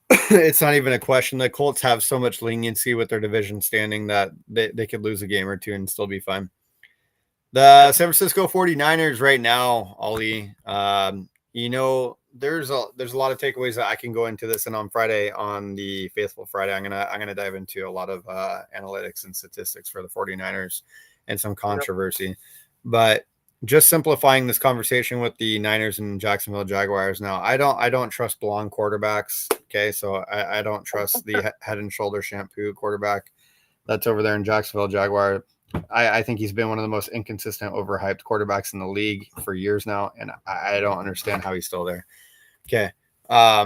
It's not even a question. The Colts have so much leniency with their division standing that they could lose a game or two and still be fine. The San Francisco 49ers right now, Ollie, there's a lot of takeaways that I can go into this, and on Friday, on the Faithful Friday, I'm gonna dive into a lot of analytics and statistics for the 49ers and some controversy. Yep. But just simplifying this conversation with the Niners and Jacksonville Jaguars now, I don't trust blonde quarterbacks. Okay, so I don't trust the head and shoulder shampoo quarterback that's over there in Jacksonville Jaguar. I think he's been one of the most inconsistent, overhyped quarterbacks in the league for years now, and I don't understand how he's still there. Okay.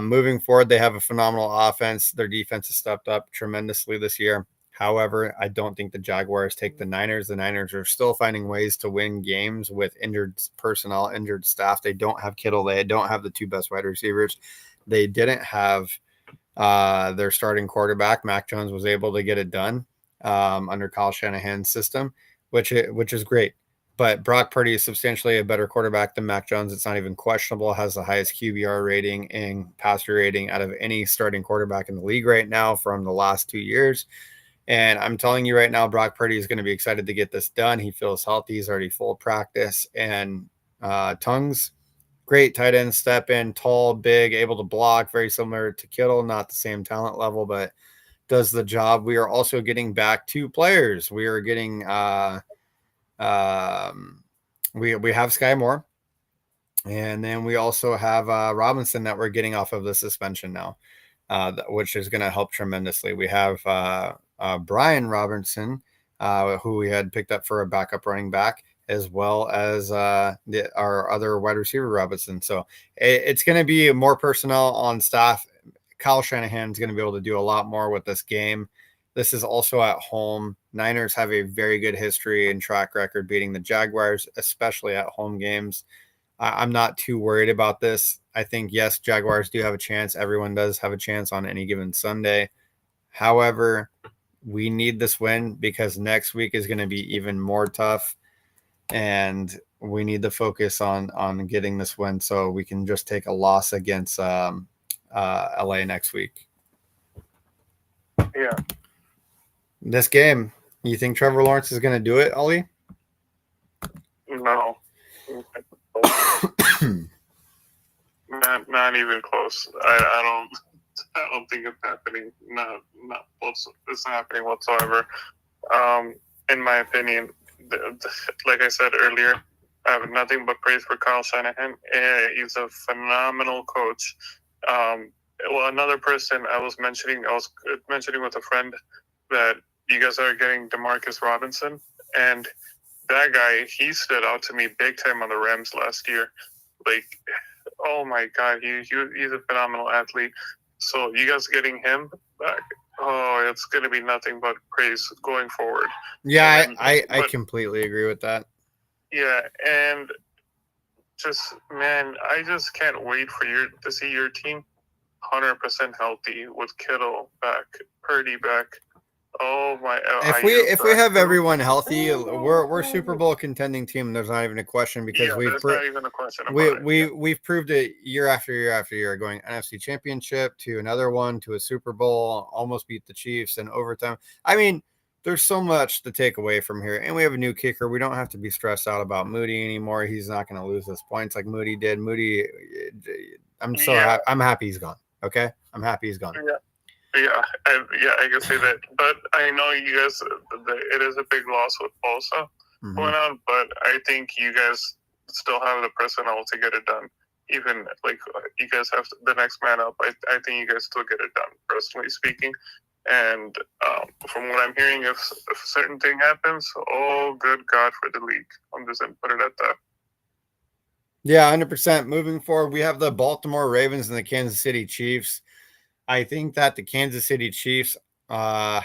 Moving forward, they have a phenomenal offense. Their defense has stepped up tremendously this year. However, I don't think the Jaguars take the Niners. The Niners are still finding ways to win games with injured personnel, injured staff. They don't have Kittle. They don't have the two best wide receivers. They didn't have their starting quarterback. Mac Jones was able to get it done under Kyle Shanahan's system, which is great. But Brock Purdy is substantially a better quarterback than Mac Jones. It's not even questionable. Has the highest QBR rating and passer rating out of any starting quarterback in the league right now from the last 2 years. And I'm telling you right now, Brock Purdy is going to be excited to get this done. He feels healthy. He's already full practice. And Tongues, great tight end, step in, tall, big, able to block, very similar to Kittle, not the same talent level, but does the job. We are also getting back 2 players. We are getting we have Sky Moore, and then we also have Robinson that we're getting off of the suspension now, which is going to help tremendously. We have Brian Robinson, who we had picked up for a backup running back, as well as our other wide receiver Robinson. So it's going to be more personnel on staff. Kyle Shanahan is going to be able to do a lot more with this game. This is also at home. Niners have a very good history and track record beating the Jaguars, especially at home games. I'm not too worried about this. I think, yes, Jaguars do have a chance. Everyone does have a chance on any given Sunday. However, we need this win because next week is going to be even more tough, and we need to focus on getting this win so we can just take a loss against LA next week. Yeah. This game, you think Trevor Lawrence is going to do it, Ollie? No. Not even close. I don't think it's happening. Not it's not happening whatsoever. In my opinion, like I said earlier, I have nothing but praise for Kyle Shanahan. He's a phenomenal coach. Well, another person I was mentioning with a friend that you guys are getting Demarcus Robinson, and that guy, he stood out to me big time on the Rams last year. Like, oh my God, he's a phenomenal athlete. So you guys getting him back, it's going to be nothing but praise going forward. Yeah, I completely agree with that. Yeah, and just, man, I just can't wait to see your team 100% healthy with Kittle back, Purdy back. Oh my! If we have everyone healthy, we're Super Bowl contending team. There's not even a question because there's not even a question we've proved it year after year after year, going NFC Championship to another one to a Super Bowl, almost beat the Chiefs in overtime. I mean, there's so much to take away from here, and we have a new kicker. We don't have to be stressed out about Moody anymore. He's not going to lose his points like Moody did. Moody, I'm happy he's gone. Okay, I'm happy he's gone. Yeah, I can say that. But I know you guys, it is a big loss with Bosa going on, but I think you guys still have the personnel to get it done. Even, like, you guys have the next man up. I think you guys still get it done, personally speaking. And from what I'm hearing, if a certain thing happens, oh, good God for the league. I'm just going to put it at that. Yeah, 100%. Moving forward, we have the Baltimore Ravens and the Kansas City Chiefs. I think that the Kansas City Chiefs are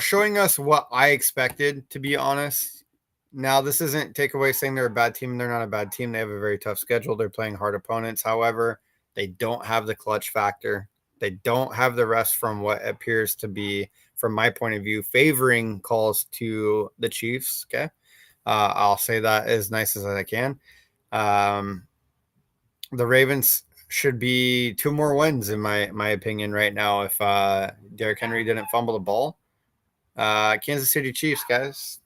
showing us what I expected, to be honest. Now, this isn't take away saying they're a bad team. They're not a bad team. They have a very tough schedule. They're playing hard opponents. However, they don't have the clutch factor. They don't have the rest from what appears to be, from my point of view, favoring calls to the Chiefs. Okay. I'll say that as nice as I can. the Ravens should be 2 more wins in my opinion right now if Derrick Henry didn't fumble the ball. Kansas City Chiefs, guys.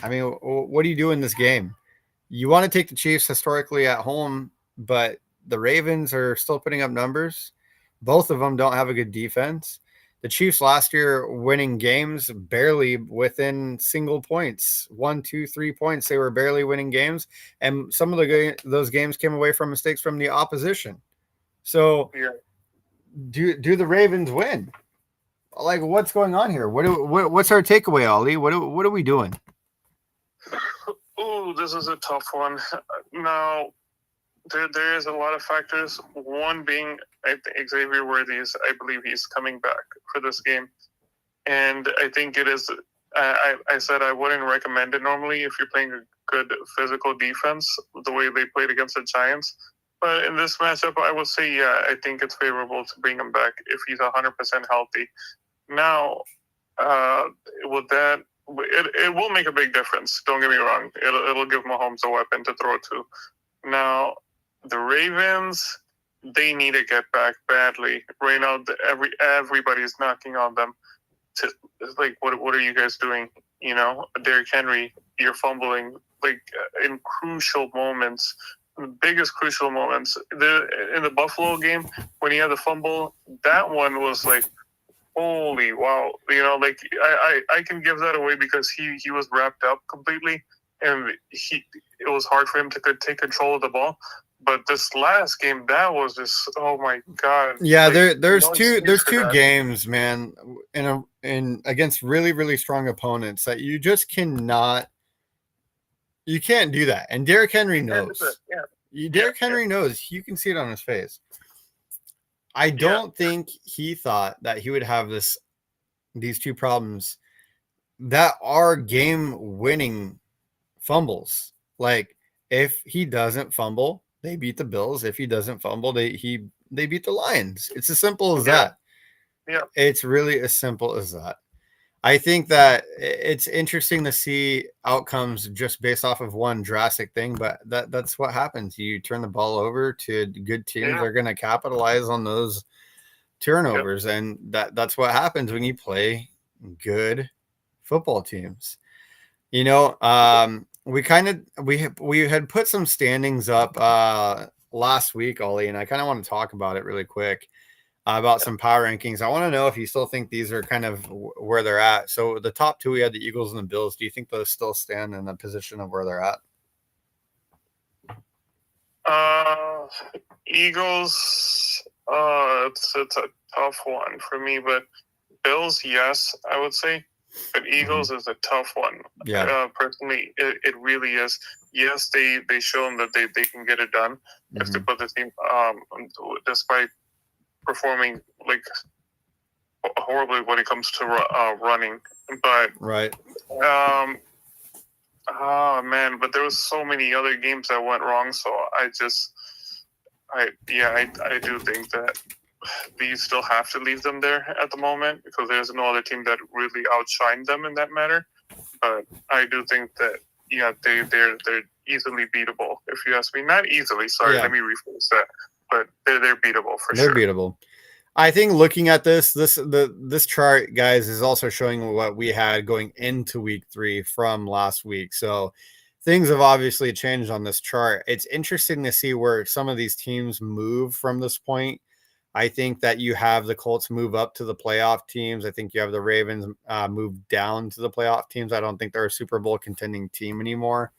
I mean, what do you do in this game? You want to take the Chiefs historically at home, but the Ravens are still putting up numbers. Both of them don't have a good defense. The Chiefs last year winning games barely within single points, 1, 2, 3 points. They were barely winning games, and some of those games came away from mistakes from the opposition. So, Yeah. do the Ravens win? Like, what's going on here? What's our takeaway, Ollie? What are we doing? Ooh, this is a tough one. Now, there is a lot of factors. One being, I think Xavier Worthy I believe he's coming back for this game, and I think it is. I said I wouldn't recommend it normally if you're playing a good physical defense, the way they played against the Giants. But in this matchup, I would say, yeah, I think it's favorable to bring him back if he's 100% healthy. Now, with that, it will make a big difference. Don't get me wrong. It'll give Mahomes a weapon to throw to. Now, the Ravens, they need to get back badly. Right now, everybody's knocking on them. Like, what are you guys doing? You know, Derrick Henry, you're fumbling in crucial moments, the biggest crucial moments. In the Buffalo game, when he had the fumble, that one was like, holy wow! You know, like I can give that away because he was wrapped up completely, and it was hard for him to take control of the ball. But this last game, that was just, oh my god! Yeah, like, there's two games, man, in against really really strong opponents that you just cannot. You can't do that, and Derrick Henry knows. Derrick Henry knows. You can see it on his face. I don't think he thought that he would have these two problems that are game-winning fumbles. Like, if he doesn't fumble, they beat the Bills. If he doesn't fumble, they beat the Lions. It's as simple as that. Yeah. It's really as simple as that. I think that it's interesting to see outcomes just based off of one drastic thing, but that's what happens. You turn the ball over to good teams, they're going to capitalize on those turnovers, and that's what happens when you play good football teams. You know, we had put some standings up last week, Ollie, and I kind of want to talk about it really quick. About some power rankings. I want to know if you still think these are kind of where they're at. So the top two, we had the Eagles and the Bills. Do you think those still stand in the position of where they're at? Eagles, it's a tough one for me, but Bills, yes, I would say. But Eagles is a tough one. Yeah. Personally, it really is. Yes, they've shown that they can get it done if they put the team, despite performing like horribly when it comes to running, but right. Oh man, but there was so many other games that went wrong. So I do think that these still have to leave them there at the moment because there's no other team that really outshined them in that matter. But I do think that they're easily beatable. If you ask me, not easily. Sorry, let me rephrase that. But they're beatable for sure. They're beatable. I think looking at this chart, guys, is also showing what we had going into week 3 from last week. So things have obviously changed on this chart. It's interesting to see where some of these teams move from this point. I think that you have the Colts move up to the playoff teams. I think you have the Ravens move down to the playoff teams. I don't think they're a Super Bowl contending team anymore.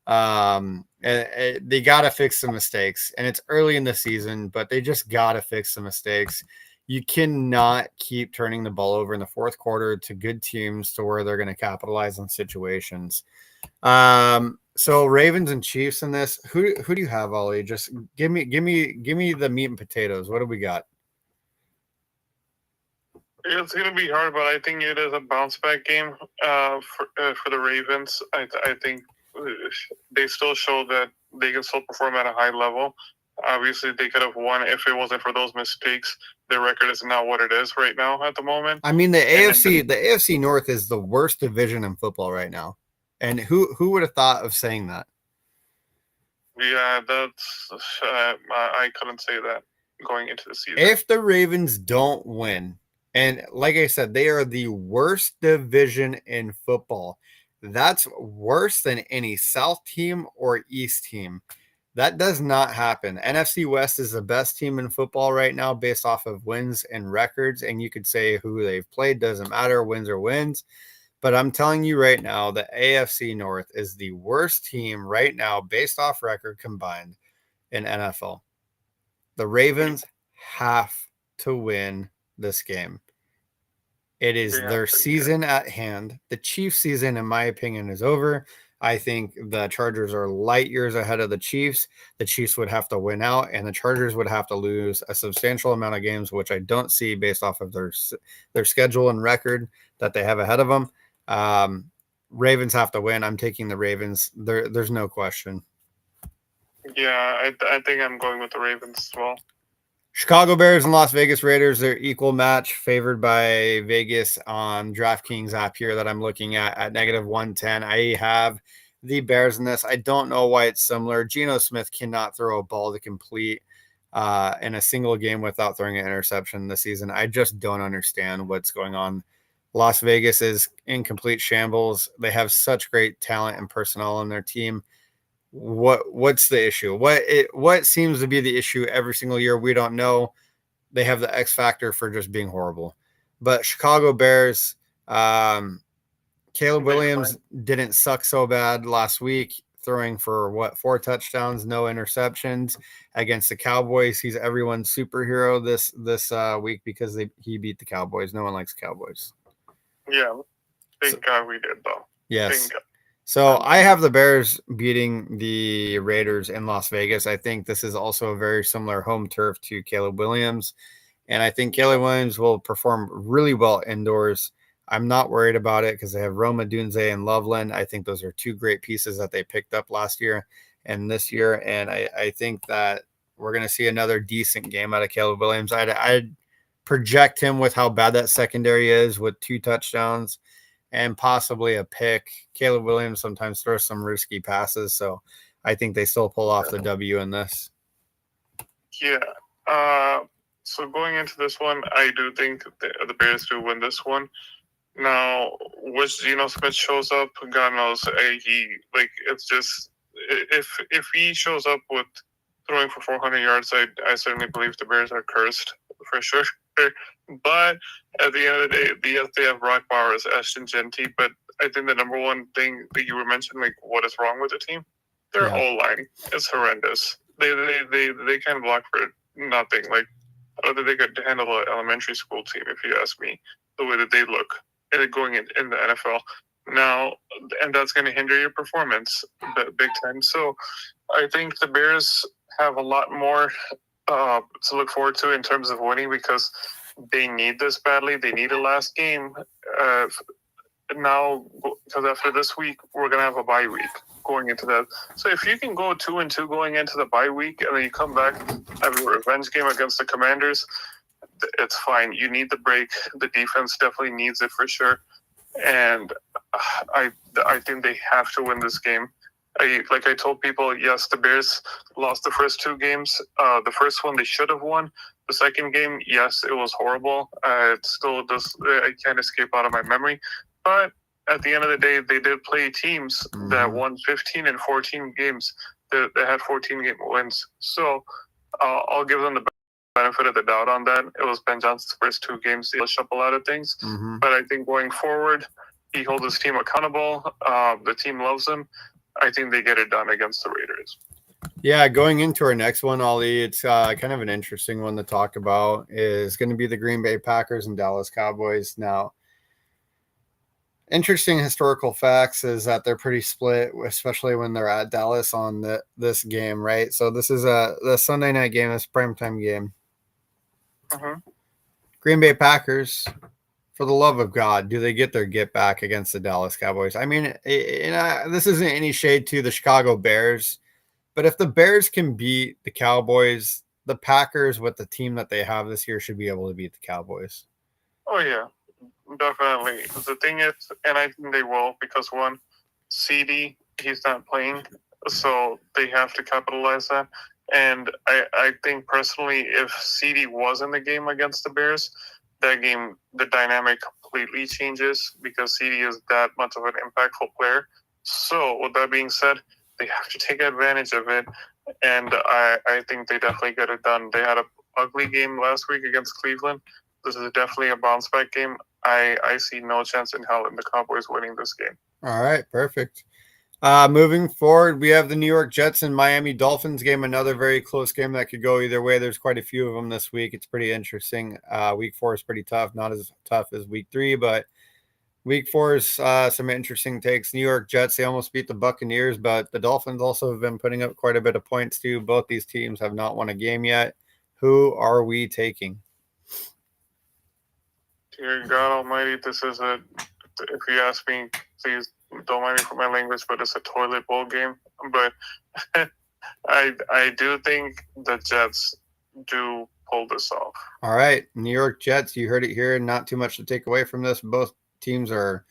And they got to fix some mistakes, and it's early in the season, but they just got to fix some mistakes. You cannot keep turning the ball over in the fourth quarter to good teams to where they're going to capitalize on situations. So Ravens and Chiefs in this, who do you have, Ollie? Just give me the meat and potatoes. What do we got? It's going to be hard, but I think it is a bounce back game for the Ravens. I think they still show that they can still perform at a high level. Obviously, they could have won if it wasn't for those mistakes. Their record is not what it is right now at the moment. I mean, the AFC North is the worst division in football right now. And who would have thought of saying that? Yeah, that's I couldn't say that going into the season. If the Ravens don't win, and like I said, they are the worst division in football. That's worse than any South team or East team. That does not happen. NFC West is the best team in football right now based off of wins and records. And you could say who they've played, doesn't matter, wins or wins. But I'm telling you right now, the AFC North is the worst team right now based off record combined in NFL. The Ravens have to win this game. It is their season at hand. The Chiefs' season, in my opinion, is over. I think the Chargers are light years ahead of the Chiefs. The Chiefs would have to win out, and the Chargers would have to lose a substantial amount of games, which I don't see based off of their schedule and record that they have ahead of them. Ravens have to win. I'm taking the Ravens. There's no question. Yeah, I think I'm going with the Ravens as well. Chicago Bears and Las Vegas Raiders, they're equal match, favored by Vegas on DraftKings app here that I'm looking at negative 110. I have the Bears in this. I don't know why it's similar. Geno Smith cannot throw a ball to complete in a single game without throwing an interception this season. I just don't understand what's going on. Las Vegas is in complete shambles. They have such great talent and personnel on their team. What's the issue? What seems to be the issue every single year? We don't know. They have the X factor for just being horrible. But Chicago Bears, Caleb Williams didn't suck so bad last week, throwing for 4 touchdowns, no interceptions against the Cowboys. He's everyone's superhero this week because he beat the Cowboys. No one likes Cowboys. Yeah, thank God we did though. Yes. So I have the Bears beating the Raiders in Las Vegas. I think this is also a very similar home turf to Caleb Williams. And I think Caleb Williams will perform really well indoors. I'm not worried about it because they have Rome Odunze and Loveland. I think those are 2 great pieces that they picked up last year and this year. And I think that we're going to see another decent game out of Caleb Williams. I'd project him with how bad that secondary is with 2 touchdowns and possibly a pick. Caleb Williams sometimes throws some risky passes, so I think they still pull off the W in this. Yeah. So going into this one, I do think the Bears do win this one. Now, which Geno Smith shows up, God knows. It's just if he shows up with throwing for 400 yards, I certainly believe the Bears are cursed for sure. But at the end of the day, yes, they have Brock Bowers, Ashton Genty, but I think the number one thing that you were mentioning, like what is wrong with the team, their O-line is horrendous. They can't block for nothing. Like I don't think they could handle an elementary school team, if you ask me, the way that they look going in the NFL now, and that's going to hinder your performance big time. So I think the Bears have a lot more to look forward to in terms of winning because they need this badly. They need a last game now because after this week we're gonna have a bye week going into that. So if you can go 2-2 going into the bye week and then you come back have a revenge game against the Commanders, it's fine. You need the break. The defense definitely needs it for sure, and I think they have to win this game. Like I told people, yes, the Bears lost the first 2 games. The first one they should have won. The second game, yes, it was horrible. It still does. I can't escape out of my memory. But at the end of the day, they did play teams that won 15 and 14 games. They had 14-game wins. So I'll give them the benefit of the doubt on that. It was Ben Johnson's first 2 games. He'll ship a lot of things. But I think going forward, he holds his team accountable. The team loves him. I think they get it done against the Raiders. Yeah, going into our next one, Ollie, it's kind of an interesting one to talk about. Is going to be the Green Bay Packers and Dallas Cowboys. Now, interesting historical facts is that they're pretty split, especially when they're at Dallas on this game, right? So this is the Sunday night game, this primetime game. Green Bay Packers, for the love of God, do they get their get back against the Dallas Cowboys? I mean, this isn't any shade to the Chicago Bears, but if the Bears can beat the Cowboys, the Packers with the team that they have this year should be able to beat the Cowboys. Oh, yeah, definitely. The thing is, and I think they will, because one, CD, he's not playing. so they have to capitalize that. And I think personally, if CD was in the game against the Bears, that game, the dynamic completely changes because CD is that much of an impactful player. So, with that being said, they have to take advantage of it. And I think they definitely get it done. They had an ugly game last week against Cleveland. This is definitely a bounce back game. I see no chance in hell in the Cowboys winning this game. All right, perfect. Moving forward, we have the New York Jets and Miami Dolphins game, another very close game that could go either way. There's quite a few of them this week. It's pretty interesting. Week 4 is pretty tough, not as tough as week 3, but week 4 is some interesting takes. New York Jets, they almost beat the Buccaneers, but the Dolphins also have been putting up quite a bit of points too. Both these teams have not won a game yet. Who are we taking? Dear God Almighty, this is a. If you ask me, please don't mind me for my language, but it's a toilet bowl game. But I do think the Jets do pull this off. All right, New York Jets, you heard it here. Not too much to take away from this. Both teams are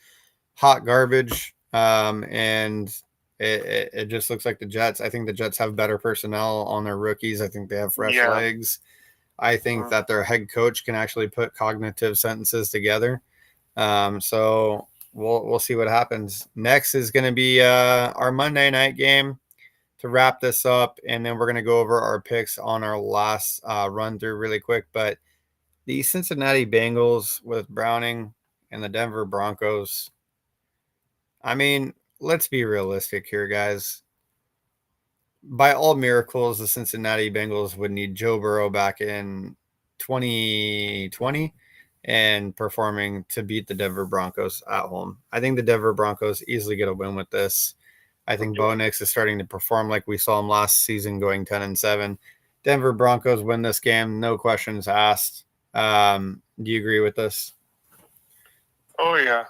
hot garbage, and it just looks like the Jets. I think the Jets have better personnel on their rookies. I think they have fresh legs. I think that their head coach can actually put cognitive sentences together. So we'll see what happens. Next is going to be our Monday night game to wrap this up, and then we're going to go over our picks on our last run through really quick. But the Cincinnati Bengals with Browning and the Denver Broncos. I mean, let's be realistic here, guys. By all miracles, the Cincinnati Bengals would need Joe Burrow back in 2020 and performing to beat the Denver Broncos at home. I think the Denver Broncos easily get a win with this. I think Bo Nix is starting to perform like we saw him last season, going 10-7. Denver Broncos win this game, no questions asked. Do you agree with this? Oh yeah,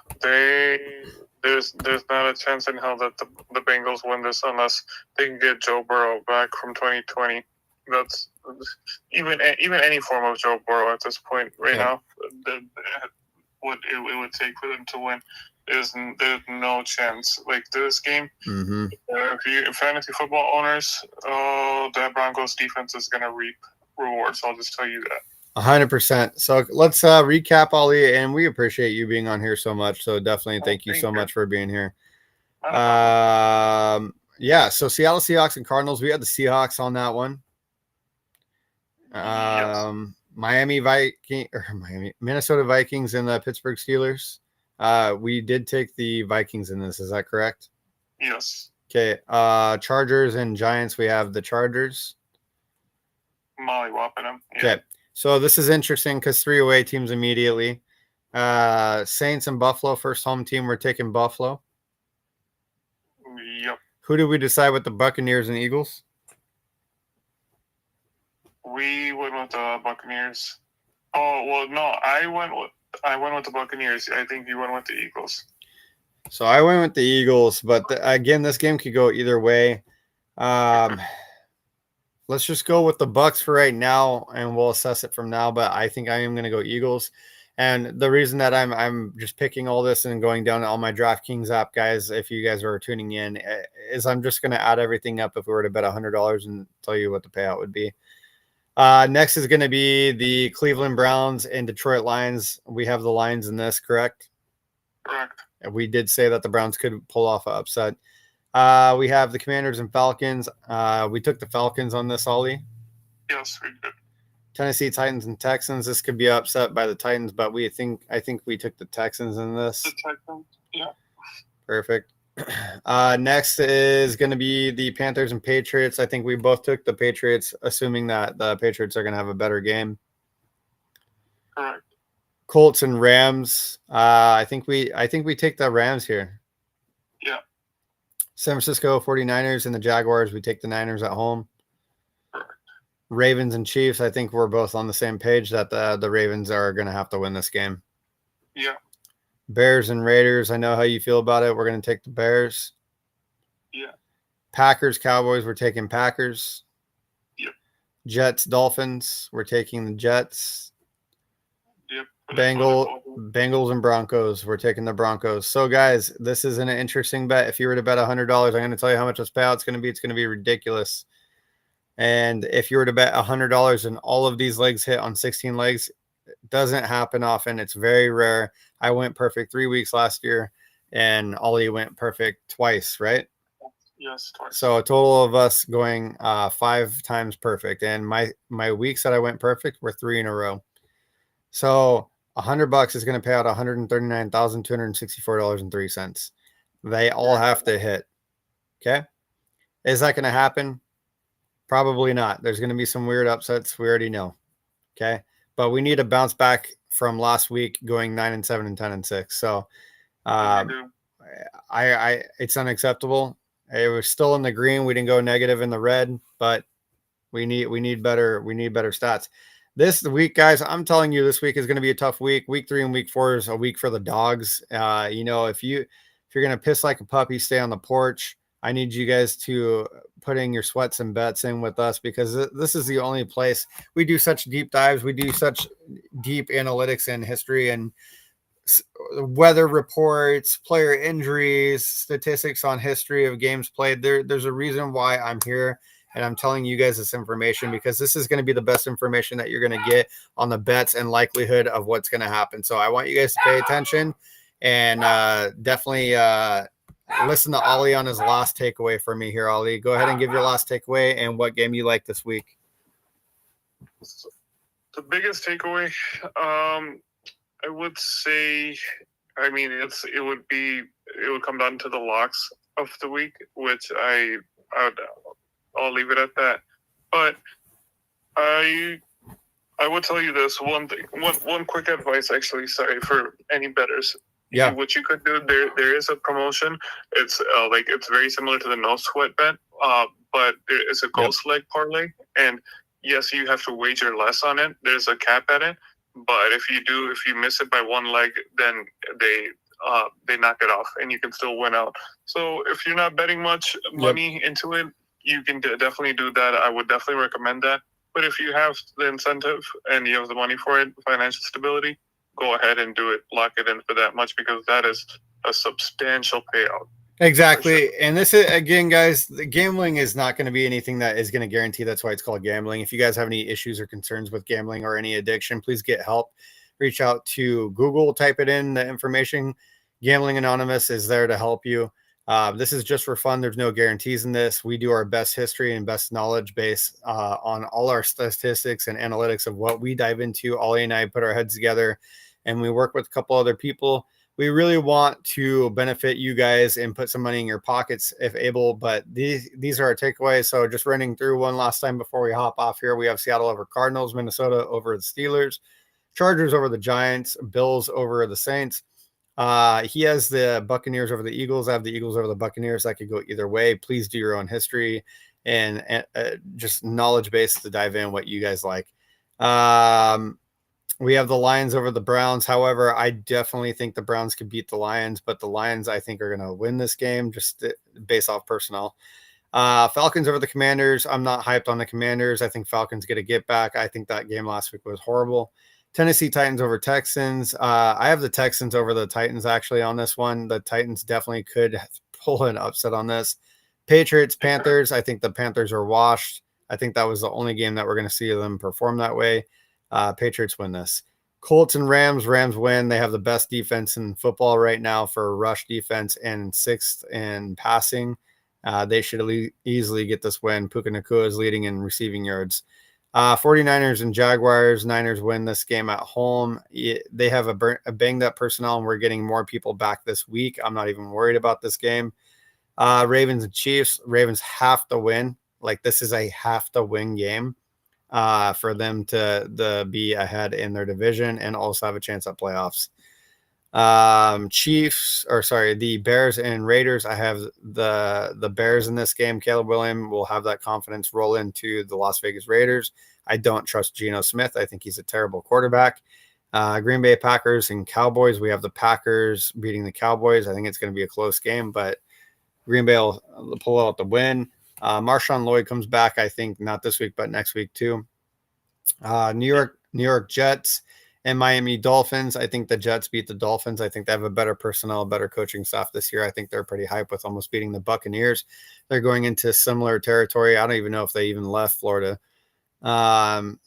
there's not a chance in hell that the Bengals win this unless they can get Joe Burrow back from 2020. That's even any form of Joe Burrow at this point right now. What it would take for them to win. There's no chance. Like this game, if fantasy football owners, that Broncos defense is gonna reap rewards. I'll just tell you that. 100%. So let's recap, Ali, and we appreciate you being on here so much. So definitely thank you so much for being here. Yeah, so Seattle Seahawks and Cardinals. We had the Seahawks on that one. Minnesota Vikings and the Pittsburgh Steelers. We did take the Vikings in this. Is that correct? Yes. Okay. Chargers and Giants. We have the Chargers. Molly-whopping them. Yeah. Okay. So this is interesting because 3 away teams immediately. Saints and Buffalo, first home team. We're taking Buffalo. Yep. Who did we decide with the Buccaneers and Eagles? We went with the Buccaneers. Oh well, no, I went with the Buccaneers. I think you went with the Eagles. So I went with the Eagles, but again, this game could go either way. Let's just go with the Bucks for right now, and we'll assess it from now. But I think I am going to go Eagles. And the reason that I'm just picking all this and going down on my DraftKings app, guys, if you guys are tuning in, is I'm just going to add everything up if we were to bet $100 and tell you what the payout would be. Next is going to be the Cleveland Browns and Detroit Lions. We have the Lions in this, correct? Correct. And we did say that the Browns could pull off an upset. We have the Commanders and Falcons. We took the Falcons on this, Ollie. Yes, we did. Tennessee Titans and Texans. This could be upset by the Titans, but I think we took the Texans in this. The Texans, yeah. Perfect. Next is going to be the Panthers and Patriots. I think we both took the Patriots, assuming that the Patriots are going to have a better game. Correct. Colts and Rams. I think we take the Rams here. Yeah. San Francisco 49ers and the Jaguars. We take the Niners at home. Correct. Ravens and Chiefs. I think we're both on the same page that the Ravens are going to have to win this game. Yeah. Bears and Raiders. I know how you feel about it. We're going to take the Bears. Yeah. Packers, Cowboys. We're taking Packers. Yep. Jets, Dolphins. We're taking the Jets. Yep. Bengals and Broncos. We're taking the Broncos. So, guys, this is an interesting bet. If you were to bet $100, I'm going to tell you how much this payout's going to be. It's going to be ridiculous. And if you were to bet $100 and all of these legs hit on 16 legs, it doesn't happen often. It's very rare. I went perfect 3 weeks last year, and Ollie went perfect twice, right? Yes, twice. So a total of us going 5 times perfect, and my weeks that I went perfect were 3 in a row. So $100 is going to pay out $139,264.03. They all have to hit. Okay, is that going to happen? Probably not. There's going to be some weird upsets. We already know. Okay, but we need to bounce back from last week, going 9-7 and 10-6. So, it's unacceptable. It was still in the green. We didn't go negative in the red, but we need better stats. This week, guys, I'm telling you, this week is going to be a tough week. Week 3 and week 4 is a week for the dogs. If you're going to piss like a puppy, stay on the porch. I need you guys to putting your sweats and bets in with us, because this is the only place we do such deep dives. We do such deep analytics and history and weather reports, player injuries, statistics on history of games played. There's a reason why I'm here, and I'm telling you guys this information, because this is going to be the best information that you're going to get on the bets and likelihood of what's going to happen. So I want you guys to pay attention and definitely listen to Ollie on his last takeaway for me here. Ollie, go ahead and give your last takeaway and what game you like this week. The biggest takeaway, I would say, it would come down to the locks of the week, which I'll leave it at that. But I would tell you this one thing, one quick advice, actually, sorry, for any bettors. Yeah. What you could do, there is a promotion. It's it's very similar to the no sweat bet, but there is a ghost leg parlay, and yes, you have to wager less on it. There's a cap at it, but if you miss it by one leg, then they knock it off, and you can still win out. So if you're not betting much money into it, you can definitely do that. I would definitely recommend that. But if you have the incentive and you have the money for it, financial stability, go ahead and do it. Lock it in for that much, because that is a substantial payout. Exactly. Sure. And this is, again, guys, the gambling is not going to be anything that is going to guarantee. That's why it's called gambling. If you guys have any issues or concerns with gambling or any addiction, please get help. Reach out to Google, type it in, the information. Gambling Anonymous is there to help you. This is just for fun. There's no guarantees in this. We do our best history and best knowledge base on all our statistics and analytics of what we dive into. Ollie and I put our heads together, and we work with a couple other people. We really want to benefit you guys and put some money in your pockets if able, but these are our takeaways. So just running through one last time before we hop off here. We have Seattle over Cardinals, Minnesota over the Steelers, Chargers over the Giants, Bills over the Saints. He has the Buccaneers over the Eagles. I have the Eagles over the Buccaneers. That could go either way. Please do your own history and just knowledge base to dive in what you guys like. We have the Lions over the Browns. However, I definitely think the Browns could beat the Lions, but the Lions, I think, are going to win this game just based off personnel. Falcons over the Commanders. I'm not hyped on the Commanders. I think Falcons get a get back. I think that game last week was horrible. Tennessee Titans over Texans. I have the Texans over the Titans actually on this one. The Titans definitely could pull an upset on this. Patriots, Panthers. I think the Panthers are washed. I think that was the only game that we're going to see them perform that way. Patriots win this. Colts and Rams. Rams win. They have the best defense in football right now for rush defense and sixth in passing. They should easily get this win. Puka Nacua is leading in receiving yards. 49ers and Jaguars. Niners win this game at home. They have a banged up personnel, and we're getting more people back this week. I'm not even worried about this game. Ravens and Chiefs. Ravens have to win. Like, this is a have to win game for them to be ahead in their division and also have a chance at playoffs. The Bears and Raiders. I have the Bears in this game. Caleb Williams will have that confidence roll into the Las Vegas Raiders. I don't trust Geno Smith. I think he's a terrible quarterback. Green Bay Packers and Cowboys. We have the Packers beating the Cowboys. I think it's going to be a close game, but Green Bay will pull out the win. Marshawn Lloyd comes back, I think, not this week, but next week too. New York Jets And Miami Dolphins, I think the Jets beat the Dolphins. I think they have a better personnel, better coaching staff this year. I think they're pretty hype with almost beating the Buccaneers. They're going into similar territory. I don't even know if they even left Florida.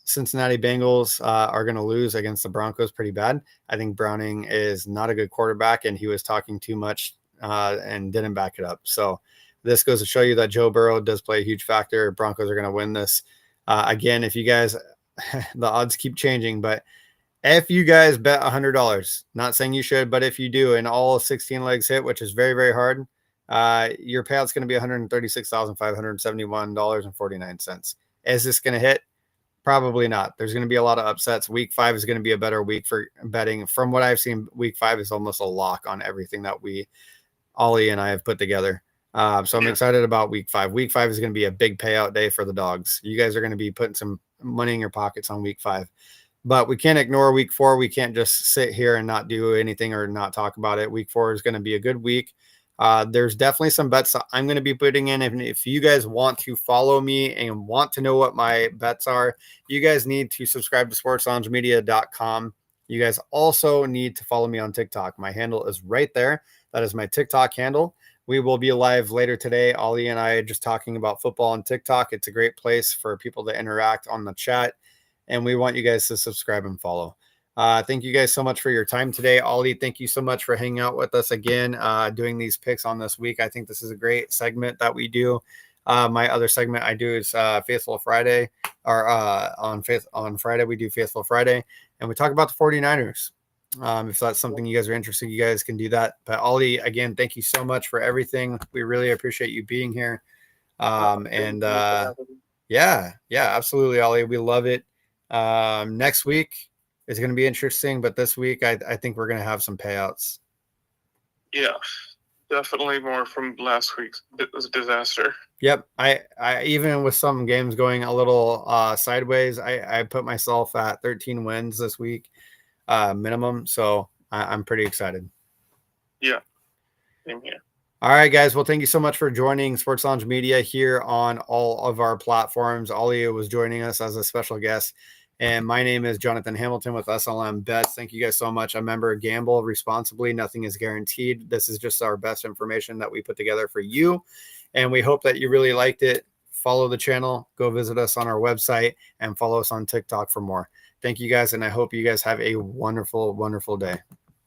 Cincinnati Bengals are going to lose against the Broncos pretty bad. I think Browning is not a good quarterback, and he was talking too much and didn't back it up. So this goes to show you that Joe Burrow does play a huge factor. Broncos are going to win this. Again, if you guys, the odds keep changing, but if you guys bet $100, not saying you should, but if you do, and all 16 legs hit, which is very, very hard, your payout's going to be $136,571.49. Is this going to hit? Probably not. There's going to be a lot of upsets. Week 5 is going to be a better week for betting. From what I've seen, week 5 is almost a lock on everything that Ollie and I have put together. So I'm excited about week 5. Week 5 is going to be a big payout day for the dogs. You guys are going to be putting some money in your pockets on week 5. But we can't ignore week 4. We can't just sit here and not do anything or not talk about it. Week 4 is going to be a good week. There's definitely some bets that I'm going to be putting in. If you guys want to follow me and want to know what my bets are, you guys need to subscribe to sportsloungemedia.com. You guys also need to follow me on TikTok. My handle is right there. That is my TikTok handle. We will be live later today. Ollie and I are just talking about football on TikTok. It's a great place for people to interact on the chat. And we want you guys to subscribe and follow. Thank you guys so much for your time today. Ollie, thank you so much for hanging out with us again, doing these picks on this week. I think this is a great segment that we do. My other segment I do is Faithful Friday, or on Friday, we do Faithful Friday, and we talk about the 49ers. If that's something you guys are interested in, you guys can do that. But Ollie, again, thank you so much for everything. We really appreciate you being here. Yeah, absolutely, Ollie. We love it. Next week is going to be interesting, but this week I think we're going to have some payouts. Yeah, definitely more from last week's disaster. Yep. I even with some games going a little sideways, I put myself at 13 wins this week minimum. So I'm pretty excited. Yeah. Same here. All right, guys. Well, thank you so much for joining Sports Lounge Media here on all of our platforms. Ollie was joining us as a special guest. And my name is Jonathan Hamilton with SLM Bets. Thank you guys so much. Remember, gamble responsibly. Nothing is guaranteed. This is just our best information that we put together for you. And we hope that you really liked it. Follow the channel. Go visit us on our website and follow us on TikTok for more. Thank you guys. And I hope you guys have a wonderful, wonderful day.